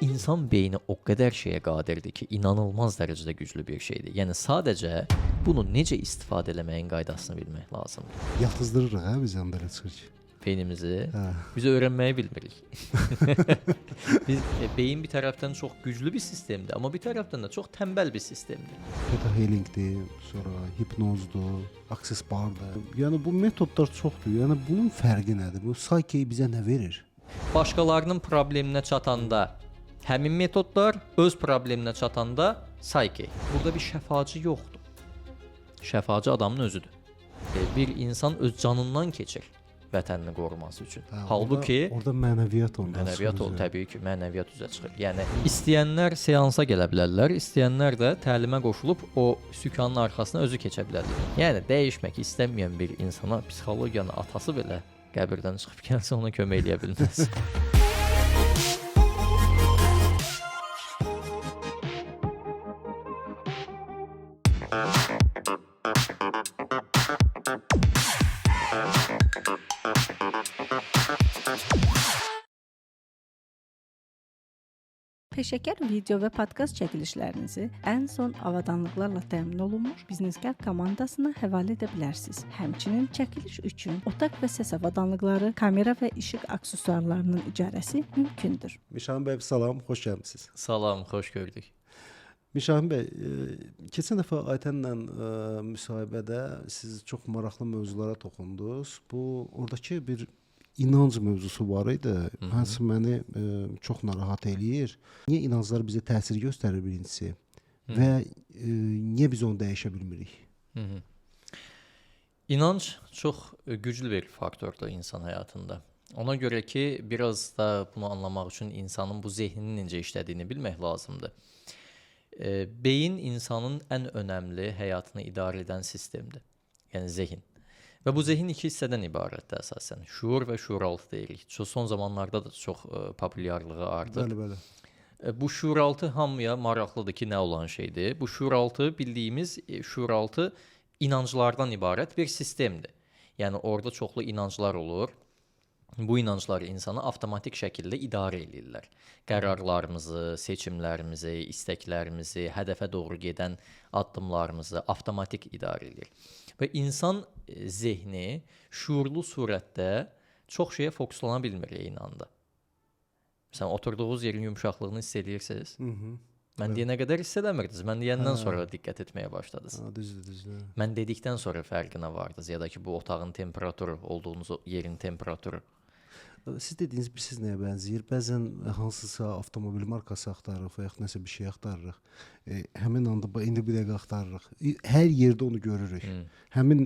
İnsan beyni o qədər şeyə qadirdir ki, inanılmaz dərəcədə güclü bir şeydir. Yəni sadəcə bunu necə istifadə etməyin qaydasını bilmək lazımdır. Yatızdırırıq hə biz belə çıxır ki. Beynimizi Hə. biz öyrənməyi bilmirik. Biz beyin bir tərəfdən çox güclü bir sistemdir, amma bir tərəfdən də çox tənbəl bir sistemdir. Theta healingdir, sonra hipnozdur, access bardır. Yəni bu metodlar çoxdur. Yəni bunun fərqi nədir? Bu psyche bizə nə verir? Başqalarının probleminə çatanda həmin metodlar, öz probleminə çatanda psyche. Burada bir şəfaçı yoxdur. Şəfaçı adamın özüdür. Bir insan öz canından keçir vətənini qoruması üçün. Halbuki orada mənəviyyat olur. Mənəviyyat olur təbii ki, mənəviyyat üzə çıxır. Yəni istəyənlər seansa gələ bilərlər, istəyənlər də təlimə qoşulub o sükanın arxasına özü keçə bilərlər. Yəni dəyişmək istəməyən bir insana psixologiyanın atası belə qəbirdən çıxıb gəlsə ona kömək eləyə bilməz. Peşəkar video və podkast çəkilişlərinizi ən son avadanlıqlarla təmin olunmuş Biznesgar komandasına həvalə edə bilərsiniz. Həmçinin çəkiliş üçün otaq və səs avadanlıqları, kamera və işıq aksesuarlarının icarəsi mümkündür. Mişan bəy salam, xoş gəlmisiniz. Salam, xoş gördük. Mişan bəy, keçən dəfə Aytənlə müsahibədə siz çox maraqlı mövzulara toxundunuz. Bu oradakı bir İnanc mövzusu var idi. Hansı məni çox narahat eləyir. Niyə inanclar bizə təsir göstərir birincisi və niyə biz onu dəyişə bilmirik? İnanc çox güclü bir faktordur insan həyatında. Ona görə ki, biraz da bunu anlamaq üçün insanın bu zehninin necə işlədiyini bilmək lazımdır. Beyin insanın ən önəmli həyatını idarə edən sistemdir. Yəni zehin. Və bu zehin iki hissədən ibarətdir əsasən. Şuur və şuuraltı deyirik. Son zamanlarda da çox populyarlığı artır. Bəli. Bu şuuraltı hamıya maraqlıdır ki, nə olan şeydir? Bu şuuraltı bildiyimiz şuuraltı inanclardan ibarət bir sistemdir. Yəni orada çoxlu inanclar olur. Bu inanclar insanı avtomatik şəkildə idarə edirlər. Qərarlarımızı, seçimlərimizi, istəklərimizi, hədəfə doğru gedən addımlarımızı avtomatik idarə edir. Və insan zehni şuurlu surətdə çox şeyə fokuslana bilmir eyni anda. Məsələn, oturduğunuz yerin yumşaqlığını hiss edirsiniz. Mən deyənə qədər hiss edəmirdiniz. Mən deyəndən sonra diqqət etməyə başladınız. Düzdür. Mən dedikdən sonra fərqinə vardınız ya da ki, bu otağın temperaturu, olduğunuz yerin temperaturu. Siz dediyiniz bilirsiniz nəyə bənzəyir? Bəzən hansısa avtomobil markası axtarırıq və yaxud nəsə bir şey axtarırıq. Həmin anda indi bir dəqiqə axtarırıq. Hər yerdə onu görürük. Həmin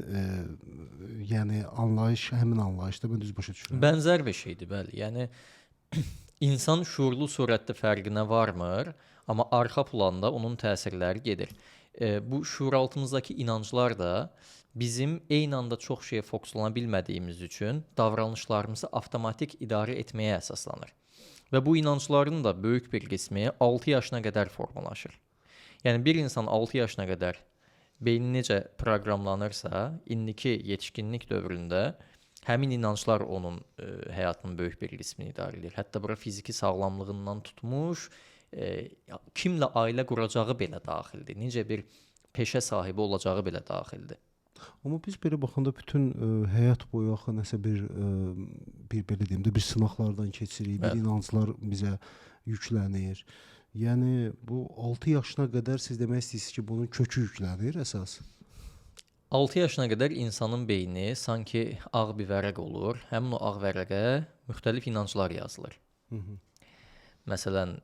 yəni anlayış, həmin anlayışda mən düz başa düşürəm. Bənzər bir şeydir, bəli. Yəni insan şuurlu surətdə fərqinə varmır, amma arxa planda onun təsirləri gedir. Bu şuuraltımızdakı inanclar da bizim eyni anda çox şeyə fokuslana bilmədiyimiz üçün davranışlarımızı avtomatik idarə etməyə əsaslanır. Və bu inancların da böyük bir qismi 6 yaşına qədər formalaşır. Yəni bir insan 6 yaşına qədər beyni necə proqramlanırsa, indiki yetişkinlik dövründə həmin inanclar onun həyatının böyük bir qismini idarə edir. Hətta bura fiziki sağlamlığından tutmuş, kimlə ailə quracağı belə daxildir. Necə bir peşə sahibi olacağı belə daxildir. Amma biz belə baxanda bütün həyat boyu axı nəsə bir belə deyim də bir sınaqlardan keçirik, bir inanclar bizə yüklənir. Yəni bu 6 yaşına qədər siz demək istəyirsiniz ki, bunun kökü yüklənir əsas. 6 yaşına qədər insanın beyni sanki ağ bir vərəq olur. Həmin o ağ vərəqə müxtəlif inanclar yazılır. Məsələn,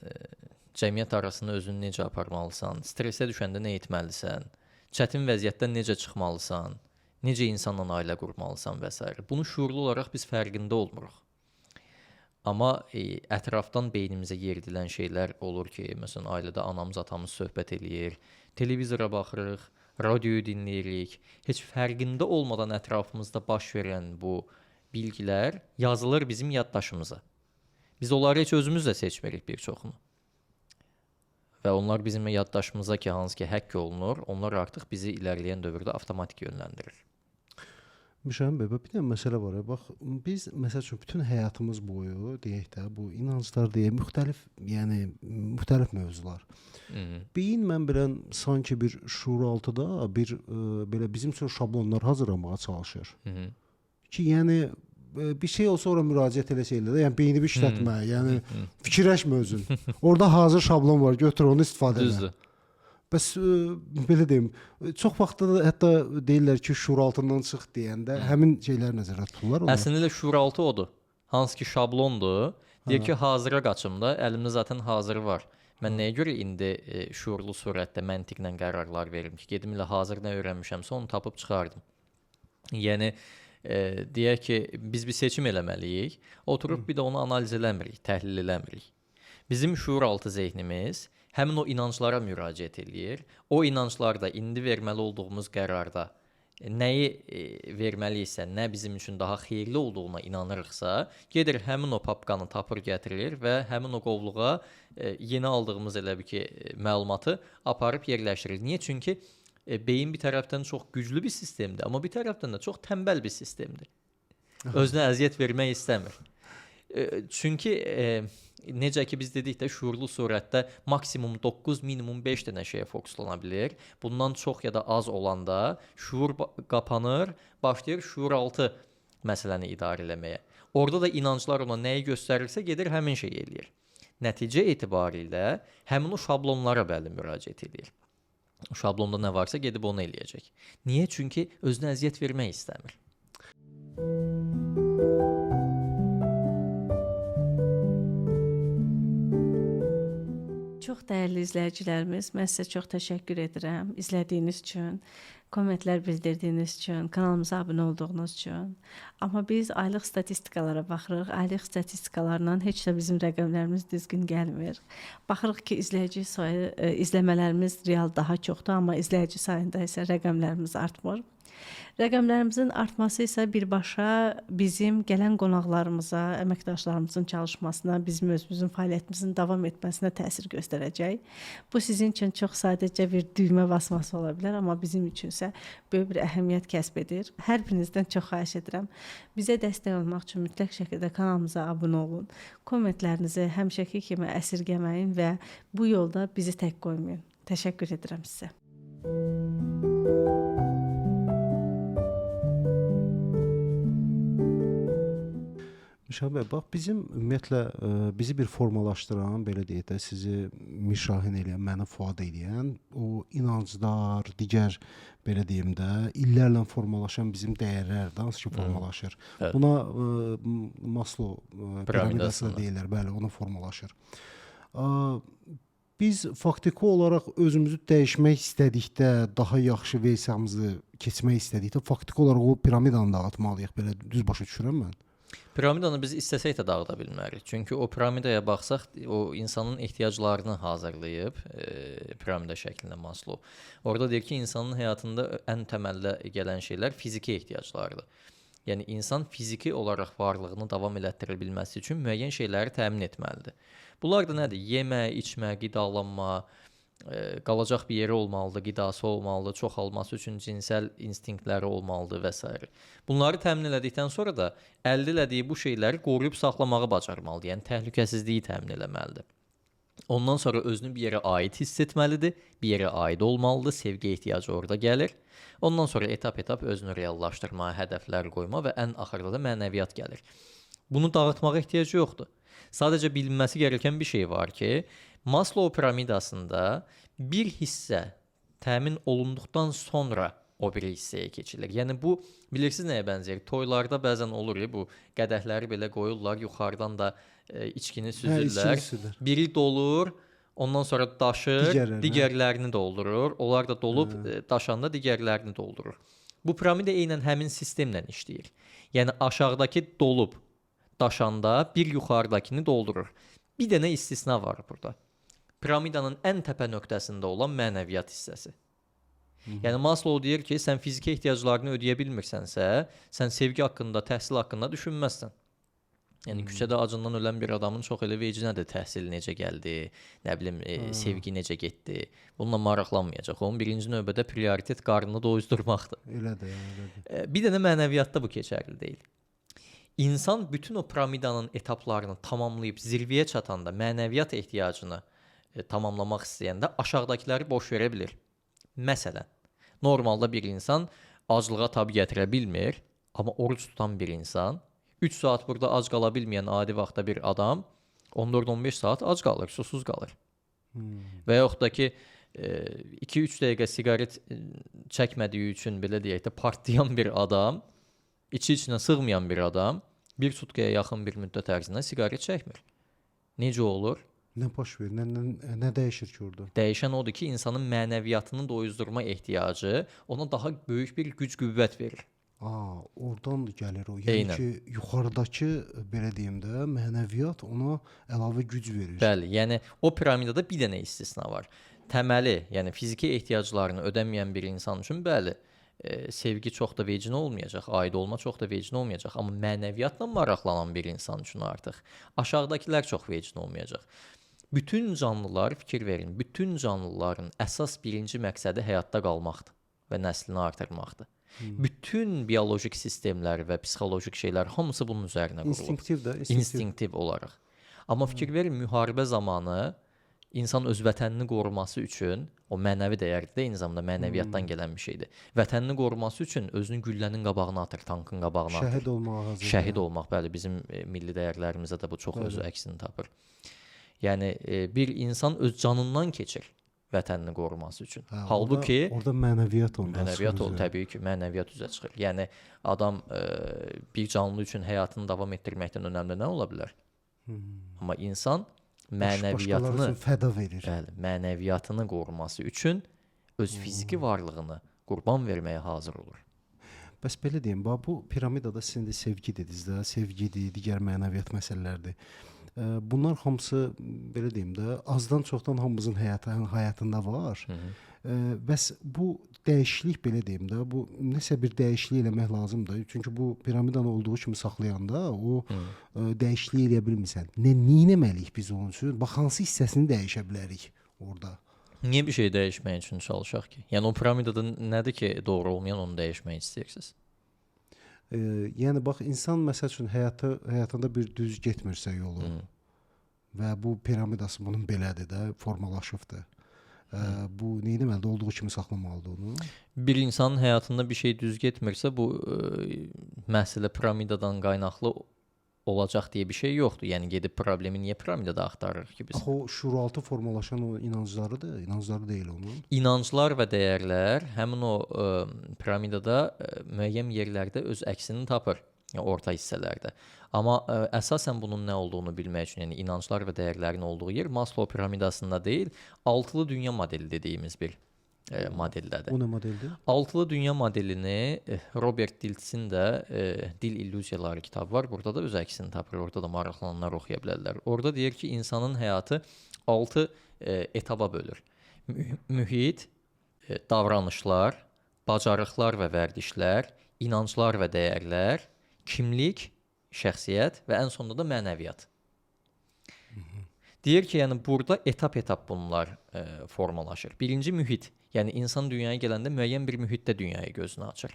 cəmiyyət arasında özünü necə aparmalısan, stressə düşəndə nə etməlisən, çətin vəziyyətdən necə çıxmalısan, necə insanla ailə qurmalısan və s. Bunu şuurlu olaraq biz fərqində olmuruq. Amma ətrafdan beynimizə yeridilən şeylər olur ki, məsələn, ailədə anamız, atamız söhbət eləyir, televizora baxırıq, radioyu dinləyirik. Heç fərqində olmadan ətrafımızda baş verən bu bilgilər yazılır bizim yaddaşımıza. Biz onları heç özümüz də seçmirik bir çoxunu. Və onlar bizim yaddaşımıza ki, hansı ki həkk olunur, onlar artıq bizi ilərləyən dövrdə avtomatik yönləndirir. Müşahim bəy, bir dənə məsələ var. Bax, biz məsəl üçün bütün həyatımız boyu deyək də, bu inanclar deyək, müxtəlif mövzular. Beyin mən bilən sanki bir şuuraltıda belə bizim üçün şablonlar hazırlamağa çalışır. Ki, yəni bir şey olsa ora müraciət eləsəylər də, yəni beynini işlətmə, yəni fikirləşmə özün. Orada hazır şablon var, götür onu istifadə et. Düzdür. Bəs belə deyim, çox vaxtda da hətta deyirlər ki, şuuraltından çıx deyəndə həmin şeylər nəzərdə tutulurlar. Əslində şuuraltı odur. Hansı ki şablondur. Deyir ki, hazıra qaçımda, əlimdə zaten hazırı var. Mən nəyə görə indi şuurlu surətdə məntiqlə qərarlar verim ki, gedim ilə hazır nə öyrənmişəmsə onu tapıb çıxardım. Yəni deyək ki, biz bir seçim eləməliyik. Oturub bir də onu analiz eləmirik, təhlil eləmirik. Bizim şuuraltı zehnimiz həmin o inanclara müraciət eləyir. O inanclarda indi verməli olduğumuz qərarda nəyi verməliyiksə, nə bizim üçün daha xeyirli olduğuna inanırıqsa, gedir həmin o papqanı tapır gətirir və həmin o qovluğa yeni aldığımız elə bir ki, məlumatı aparıb yerləşdirir. Niyə? Çünki beyin bir tərəfdən çox güclü bir sistemdir, amma bir tərəfdən də çox tənbəl bir sistemdir. Özünə əziyyət vermək istəmir. Çünki necə ki biz dedik də şuurlu surətdə maksimum 9, minimum 5 dənə şeyə fokuslana bilər. Bundan çox ya da az olanda şuur qapanır, başlayır şuuraltı məsələni idarə eləməyə. Orada da inanclar ona nəyi göstərirsə gedir həmin şeyi eləyir. Nəticə etibarilə həmin o şablonlara bəli müraciət edir. O şablonda nə varsa gedib onu eləyəcək. Niyə? Çünki özünə əziyyət vermək istəmir. Çox dəyərli izləyicilərimiz, mən sizə çox təşəkkür edirəm izlədiyiniz üçün, kommentlər bildirdiyiniz üçün, kanalımıza abunə olduğunuz üçün. Amma biz aylıq statistikalara baxırıq. Aylıq statistikalarla heç də bizim rəqəmlərimiz düzgün gəlmir. Baxırıq ki, izləyici sayı, izləmələrimiz real daha çoxdur, amma izləyici sayında isə rəqəmlərimiz artmır. Rəqəmlərimizin artması isə birbaşa bizim gələn qonaqlarımıza, əməkdaşlarımızın çalışmasına, bizim özümüzün fəaliyyətimizin davam etməsinə təsir göstərəcək. Bu sizin üçün çox sadəcə bir düymə basması ola bilər, amma bizim üçünsə böyük bir əhəmiyyət kəsb edir. Hər birinizdən çox xahiş edirəm. Bizə dəstək olmaq üçün mütləq şəkildə kanalımıza abunə olun. Kommentlərinizi həmişəki kimi əsirgəməyin və bu yolda bizi tək qoymayın. Təşəkkür edirəm sizə. Müşahim bəy, bax bizim ümumiyyətlə bizi bir formalaşdıran, belə deyək də, sizi müşahin eləyən, məni fuad eləyən o inanclar, digər belə deyim də, illərlə formalaşan bizim dəyərlər də hansı ki formalaşır. Evet. Buna Maslow piramidası deyirlər, bəli, ona formalaşır. Biz faktiki olaraq özümüzü dəyişmək istədikdə, daha yaxşı versiyamızı keçmək istədikdə, faktiki olaraq o piramidanı dağıtmalıyıq, belə düz başa düşürəm mən. Piramidanı biz istəsək də dağıda bilmərik. Çünki o piramidaya baxsaq, o insanın ehtiyaclarını hazırlayıb, piramida şəklində Maslow. Orada deyir ki, insanın həyatında ən təməldə gələn şeylər fiziki ehtiyaclardır. Yəni, insan fiziki olaraq varlığını davam elətdirə bilməsi üçün müəyyən şeyləri təmin etməlidir. Bunlar da nədir? Yemə, içmə, qidalanma, qalacaq bir yeri olmalıdır, qidası olmalıdır, çoxalması üçün cinsəl instinktləri olmalıdır və s. Bunları təmin elədikdən sonra da əldə elədiyi bu şeyləri qoruyub saxlamağı bacarmalıdır. Yəni təhlükəsizliyi təmin eləməlidir. Ondan sonra özünü bir yerə aid hiss etməlidir, bir yerə aid olmalıdır, sevgi ehtiyacı orada gəlir. Ondan sonra etap-etap özünü reallaşdırma, hədəflər qoyma və ən axırda da mənəviyyat gəlir. Bunu dağıtmağa ehtiyacı yoxdur. Sadəcə bilinməsi gerəkən bir şey var ki, Maslow piramidasında bir hissə təmin olunduqdan sonra o biri hissəyə keçilir. Yəni bu bilirsiniz nəyə bənzəyir? Toylarda bəzən olur ya, bu qədəhləri belə qoyurlar, yuxarıdan da içkini süzürlər. Biri dolur, ondan sonra daşır, digərlərini doldurur. Onlar da dolub daşanda digərlərini doldurur. Bu piramida eynən həmin sistemlə işləyir. Yəni aşağıdakı dolub daşanda bir yuxarıdakini doldurur. Bir dənə istisna var burada. Piramidanın ən təpə nöqtəsində olan mənəviyyat hissəsi. Yəni Maslow deyir ki, sən fiziki ehtiyaclarını ödəyə bilmirsənsə, sən sevgi haqqında, təhsil haqqında düşünməzsən. Yəni küçədə acından ölən bir adamın çox elə vecinədir, təhsil necə gəldi, nə bilim, sevgi necə getdi. Bununla maraqlanmayacaq. Onun birinci növbədə prioritet qarnını doyuzdurmaqdır. Elədir, elədir. Bir dənə mənəviyyatda bu keçərli deyil. İnsan bütün o piramidanın etaplarını tamamlayıb zirvəyə çatanda mənəviyyat ehtiyacını tamamlamaq istəyəndə aşağıdakıları boş verə bilir. Məsələn, normalda bir insan aclığa tab gətirə bilmir, amma oruc tutan bir insan 3 saat burada ac qala bilməyən adi vaxtda bir adam 14-15 saat ac qalır, susuz qalır. Və yaxud da ki 2-3 dəqiqə siqaret çəkmədiyi üçün belə deyək də partlayan bir adam, içinə sığmayan bir adam bir sutkaya yaxın bir müddət ərzində siqaret çəkmir. Necə olur? Nə baş verir? Nə dəyişir ki orada? Dəyişən odur ki, insanın mənəviyyatını doyuzdurma ehtiyacı ona daha böyük bir güc-qüvvət verir. Oradan gəlir o. Yəni ki, yuxarıdakı belə deyim də, mənəviyyat ona əlavə güc verir. Bəli, yəni o piramidada bir dənə istisna var. Təməli, yəni fiziki ehtiyaclarını ödəməyən bir insan üçün bəli, sevgi çox da vecinə olmayacaq, aid olma çox da vecinə olmayacaq, amma mənəviyyatla maraqlanan bir insan üçün artıq aşağıdakılar çox vecinə olmayacaq. Bütün canlılar, fikir verin, bütün canlıların əsas birinci məqsədi həyatda qalmaqdır və nəslini artırmaqdır. Bütün bioloji sistemlər və psixoloji şeylər hamısı bunun üzərinə qurulub. İnstinktiv də, instinktiv olaraq. Amma fikir verin, müharibə zamanı insan öz vətənini qoruması üçün, o mənəvi dəyərdir də, eyni zamanda mənəviyyatdan gələn bir şeydir. Vətənini qoruması üçün özünü güllənin qabağına atır, tankın qabağına atır. Şəhid olmaq hazırdır. Şəhid olmaq, bəli, bizim milli dəyərlərimizdə də bu çox öz əksini tapır. Yəni bir insan öz canından keçir vətənini qoruması üçün. Halbuki orada mənəviyyat olur. Mənəviyyat olur, təbii ki, mənəviyyat üzə çıxır. Yəni adam bir canlı üçün həyatını davam etdirməkdən önəmli nə ola bilər? Amma insan mənəviyyatını fəda verir. Bəli, mənəviyyatını qoruması üçün öz fiziki varlığını qurban verməyə hazır olur. Bəs belə deyim, bu piramidada sizin də sevgi dediniz də, sevgidir, digər mənəviyyat məsələlərdir. Bunlar hamısı belə deyim də, azdan çoxdan hamımızın həyatında var. Bəs bu dəyişiklik belə deyim də, bu nəsə bir dəyişiklik eləmək lazımdır. Çünki bu piramidanı olduğu kimi saxlayanda o dəyişiklik eləyə bilmirsən. Nə etməliyik biz onun üçün? Bax hansı hissəsini dəyişə bilərik orada? Niyə bir şey dəyişmək üçün çalışaq ki? Yəni o piramidada nədir ki, doğru olmayan onu dəyişmək istəyirsiniz? Yəni bax insan məsəl üçün həyatında bir düz getmirsə yolu və bu piramidası bunun belədir də, formalaşıbdır. Bu nə etməlidir? Olduğu kimi saxlamalıdır onu. Bir insanın həyatında bir şey düz getmirsə, bu məsələ piramidadan qaynaqlı olacaq deyə bir şey yoxdur. Yəni gedib problemi niyə piramidada axtarırıq ki biz? O şuuraltı formalaşan o inanclarıdır, inancları deyil onun. İnanclar və dəyərlər həmin o piramidada müəyyən yerlərdə öz əksini tapır, yəni orta hissələrdə. Amma əsasən bunun nə olduğunu bilmək üçün, yəni inanclar və dəyərlərin olduğu yer Maslow piramidasında deyil, altılı dünya modeli dediyimiz bir modeldədir. O nə modeldir? Altılı dünya modelini Robert Diltz'in də Dil illüziyaları kitabı var. Burada da öz əksini tapır. Orada da maraqlananlar oxuya bilərlər. Orada deyir ki, insanın həyatı 6 etaba bölür. Mühit, davranışlar, bacarıqlar və vərdişlər, inanclar və dəyərlər, kimlik, şəxsiyyət və ən sonunda da mənəviyyat. Deyir ki, yəni burada etap-etap bunlar formalaşır. Birinci mühit, yəni insan dünyaya gələndə müəyyən bir mühitdə dünyaya gözünü açır.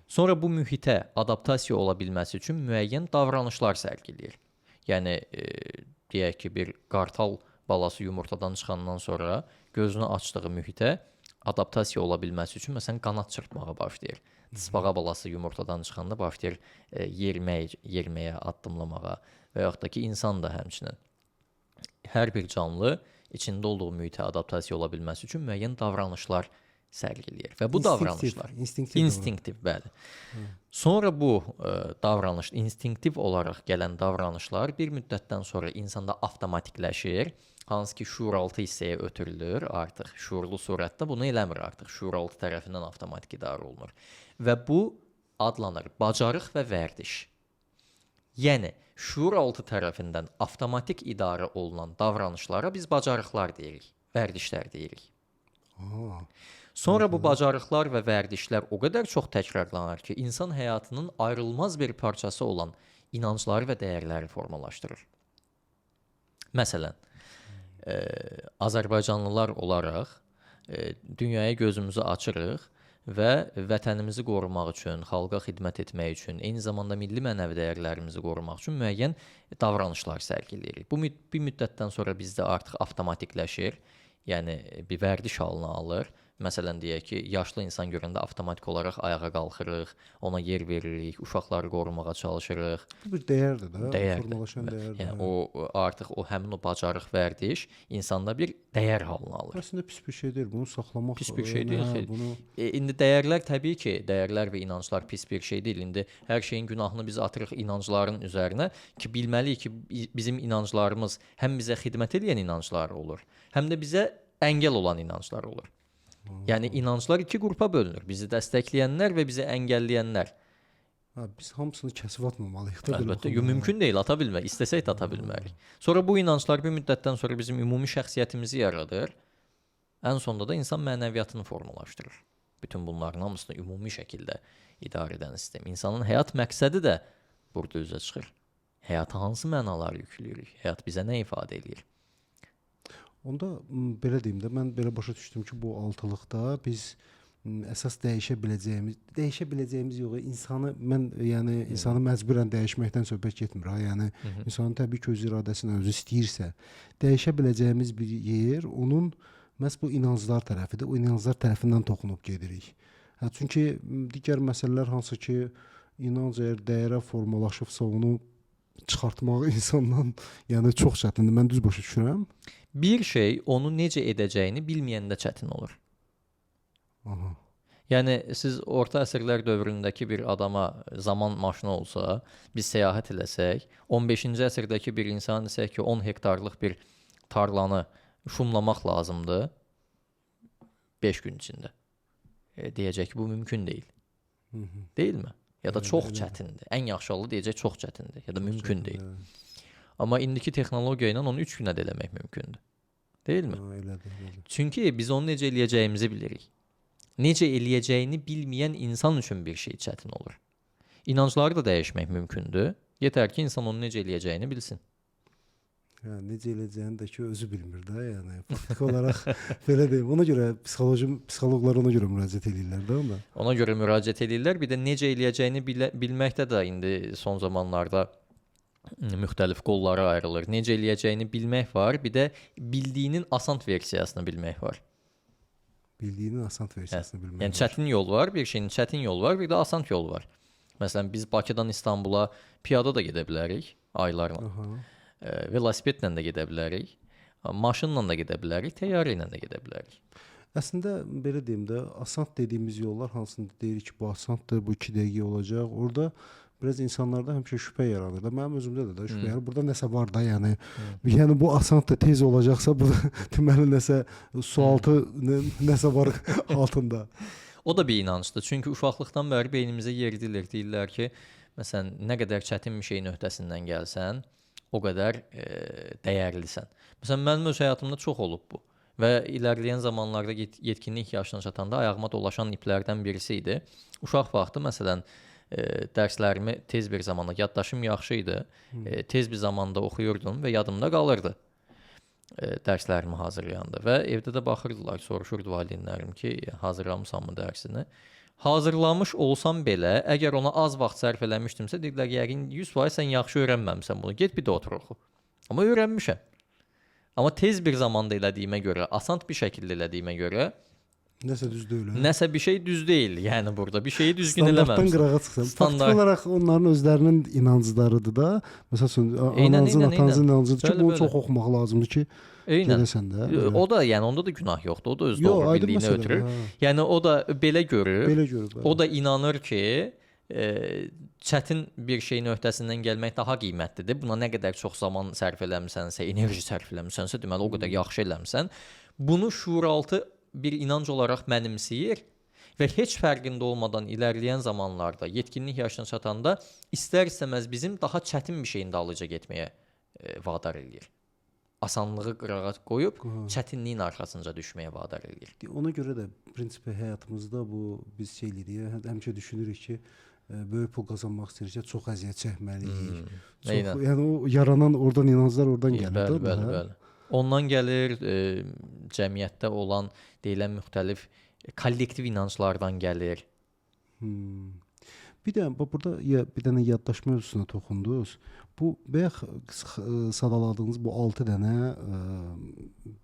Sonra bu mühitə adaptasiya ola bilməsi üçün müəyyən davranışlar sərgiləyir. Yəni deyək ki, bir qartal balası yumurtadan çıxandan sonra gözünü açdığı mühitə adaptasiya ola bilməsi üçün məsələn qanad çırpmağa başlayır. Tısbağa balası yumurtadan çıxanda başlayır yeriməyə, addımlamağa və yaxud da ki, insan da həmçinin. Hər bir canlı içində olduğu mühitə adaptasiya ola bilməsi üçün müəyyən davranışlar sərgiləyir. Və bu davranışlar instinktiv, bəli. Sonra bu davranış, instinktiv olaraq gələn davranışlar bir müddətdən sonra insanda avtomatikləşir. Hansı ki, şuuraltı hissəyə ötürülür artıq. Şuurlu surətdə bunu eləmir artıq. Şuuraltı tərəfindən avtomatik idarə olunur. Və bu adlanır bacarıq və vərdiş. Yəni, şuuraltı tərəfindən avtomatik idarə olunan davranışlara biz bacarıqlar deyirik, vərdişlər deyirik. Sonra bu bacarıqlar və vərdişlər o qədər çox təkrarlanır ki, insan həyatının ayrılmaz bir parçası olan inancları və dəyərləri formalaşdırır. Məsələn, Azərbaycanlılar olaraq dünyaya gözümüzü açırıq və vətənimizi qorumaq üçün, xalqa xidmət etmək üçün, eyni zamanda milli mənəvi dəyərlərimizi qorumaq üçün müəyyən davranışlar sərgiləyirik. Bu bir müddətdən sonra bizdə artıq avtomatikləşir, yəni bir vərdiş halını alır. Məsələn, deyək ki, yaşlı insan görəndə avtomatik olaraq ayağa qalxırıq, ona yer veririk, uşaqları qorumağa çalışırıq. Bu bir dəyərdir də, Dəyərdir. formalaşan dəyərdir. Yəni o artıq həmin o bacarıq, vərdiş insanda bir dəyər halını alır. Əslində pis bir şey deyil, bunu saxlamaq. Pis bir şey deyil ki. Bunu İndi dəyərlər təbii ki, dəyərlər və inanclar pis bir şey deyil. İndi hər şeyin günahını biz atırıq inancların üzərinə ki, bilməliyik ki, bizim inanclarımız həm bizə xidmət edən inanclar olur, həm də bizə əngəl olan inanclar olur. Yəni inanclar iki qrupa bölünür. Bizi dəstəkləyənlər və bizi əngəlləyənlər. biz hamısını kəsib atmamalıyıq da. Əlbəttə, mümkün deyil, ata bilmək. İstəsək də ata bilmərik. Sonra bu inanclar bir müddətdən sonra bizim ümumi şəxsiyyətimizi yaradır. Ən sonunda da insan mənəviyyatını formalaşdırır. Bütün bunların hamısını ümumi şəkildə idarə edən sistem. İnsanın həyat məqsədi də burada üzə çıxır. Həyata hansı mənalar yükləyirik? Həyat bizə nə ifadə edir? Onda belə deyim də, mən belə başa düşdüm ki, bu altılıqda biz əsas dəyişə biləcəyimiz yox, insanı məcburən dəyişməkdən söhbət getmir ha. Yəni insanın təbii ki öz iradəsindən özü istəyirsə, dəyişə biləcəyimiz bir yer onun məhz bu inanclar tərəfidir. O inanclar tərəfindən toxunub gedirik. Çünki digər məsələlər hansı ki inanc əgər dəyərə formalaşıbsa onu çıxartmaq insandan yəni çox çətindir. Mən düz başa düşürəm? Bir şey onu necə edəcəyini bilməyəndə çətin olur. Aha. Yəni siz orta əsrlər dövründəki bir adama zaman maşını olsa, biz səyahət eləsək, 15-ci əsrdəki bir insan desək ki, 10 hektarlıq bir tarlanı şumlamaq lazımdır 5 gün içində. Deyəcək ki, bu mümkün deyil. Deyilmi? Ya da çox çətindir. Ən yaxşı halda deyəcək çox çətindir ya da mümkün deyil. Amma indiki texnologiya ilə onu 3 günə də eləmək mümkündür. Deyilmi? Elədir. Çünki biz onu necə eləyəcəyimizi bilirik. Necə eləyəcəyini bilməyən insan üçün bir şey çətin olur. İnancları da dəyişmək mümkündür. Yetər ki, insan onu necə eləyəcəyini bilsin. Necə eləyəcəyini də ki, özü bilmir də, yəni faktiki olaraq belə deyim. Ona görə psixoloqlar ona görə müraciət edirlər də onda. Ona görə müraciət edirlər. Bir də necə eləyəcəyini bilməkdə də indi son zamanlarda müxtəlif qollara ayrılır. Necə eləyəcəyini bilmək var, bir də bildiyinin asan versiyasını bilmək var. Bildiyinin asan versiyasını bilmək. Yəni çətin yol var, bir şeyin çətin yol var, bir də asan yol var. Məsələn, biz Bakıdan İstanbula piyada da gedə bilərik aylarla. Velosipedlə də gedə bilərik. Maşınla da gedə bilərik, təyyarə ilə də gedə bilərik. Əslində belə deyim də, asan dediyimiz yollar hansında deyirik ki, bu asandır, bu 2 dəqiqə olacaq. Orada biraz insanlarda həmişə şübhə yaranır da. Mənim özümdə də şübhə yaranır. Burada nəsə var da, yəni bu asandır, tez olacaqsa burada deməli nəsə sualtı nəsə var altında. O da bir inancdır. Çünki uşaqlıqdan bəri beynimizə yeridilir. Deyirlər ki, məsələn, nə qədər çətin bir şeyin öhdəsindən gəlsən, o qədər dəyərlisən. Məsələn, mənim öz həyatımda çox olub bu. Və ilərləyən zamanlarda yetkinlik yaşına çatanda ayağıma dolaşan iplərdən birisi idi. Uşaq vaxtı məsələn dərslərimi tez bir zamanda, yaddaşım yaxşı idi. Tez bir zamanda oxuyurdum və yadımda qalırdı dərslərimi hazırlayanda. Və evdə də baxırdılar, soruşurdu valideynlərim ki, hazırlamısanmı dərsini? Hazırlamış olsam belə, əgər ona az vaxt sərf eləmişdimsə, dedilər ki, yəqin 100% sən yaxşı öyrənməmisən bunu, get bir də otur oxu. Amma öyrənmişəm. Amma tez bir zamanda elədiyimə görə, asan bir şəkildə elədiyimə görə nəsə düz deyil. Nəsə bir şey düz deyil. Yəni burada bir şeyi düzgün eləməmsən. Standartdan qırağa çıxsan. Faktiki olaraq onların özlərinin inanclarıdır da. Məsələn, ananızın, atanızın inancıdır ki, bunu çox oxumaq lazımdır ki, gedəsən də. O da, yəni onda da günah yoxdur. O da öz doğru bildiyini ötürür. Yəni o da belə görür. O da inanır ki, çətin bir şeyin öhdəsindən gəlmək daha qiymətlidir. Buna nə qədər çox zaman sərf eləmisənsə, enerji sərf eləmisənsə, deməli o qədər yaxşı eləmisən. Bunu şuuraltı bir inanc olaraq mənimsəyir və heç fərqində olmadan ilərləyən zamanlarda, yetkinlik yaşına çatanda istər-istəməz bizim daha çətin bir şeyin dalınca getməyə vadar eləyir. Asanlığı qırağa qoyub çətinliyin arxasınca düşməyə vadar eləyir. Ona görə də prinsipi həyatımızda bu biz şey eləyirik, həmişə düşünürük ki, böyük pul qazanmaq istəyirsə çox əziyyət çəkməliyik. Eynən. Yəni o yaranan oradan inanclar oradan gəlir Bəli, də. bəli, bəli. Ondan gəlir cəmiyyətdə olan deyilən müxtəlif kollektiv inanclardan gəlir. Bir də burada bir dənə yaddaş mövzusuna toxundunuz. Bu bayaq sadaladığınız bu 6 dənə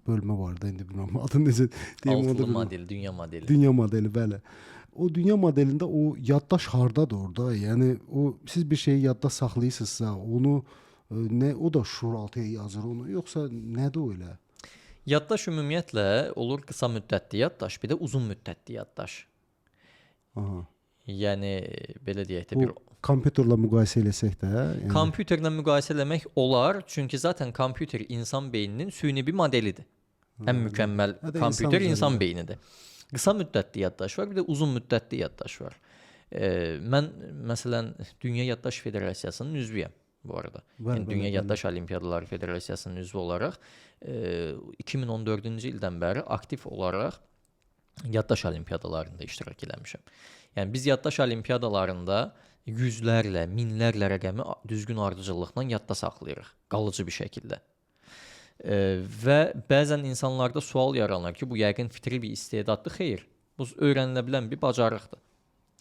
bölmə var da, indi bilmirəm adını necə deyim. Altılı model, dünya modeli. Dünya modeli, bəli. O dünya modelində o yaddaş hardadır orada? Yəni o siz bir şeyi yadda saxlayırsınızsa, onu o da şuuraltıya yazır onu, yoxsa nədir o elə? Yaddaş ümumiyyətlə olur qısa müddətli yaddaş, bir də uzun müddətli yaddaş. Aha. Yəni belə deyək də bir kompüterlə müqayisə eləsək də, yəni kompüterlə müqayisə eləmək olar, çünki zaten kompüter insan beyninin süni bir modelidir. Ən mükəmməl kompüter insan beynidir. Qısa müddətli yaddaş var, bir də uzun müddətli yaddaş var. Mən məsələn Dünya Yaddaş Federasiyasının üzvüyəm bu arada. Yəni Dünya Yaddaş Olimpiadaları Federasiyasının üzvü olaraq 2014-cü ildən bəri aktiv olaraq yaddaş olimpiadalarında iştirak eləmişəm. Yəni biz yaddaş olimpiadalarında yüzlərlə, minlərlə rəqəmi düzgün ardıcıllıqla yadda saxlayırıq, qalıcı bir şəkildə. Və bəzən insanlarda sual yaranır ki, bu yəqin fitri bir istedaddır. Xeyr, bu öyrənilə bilən bir bacarıqdır.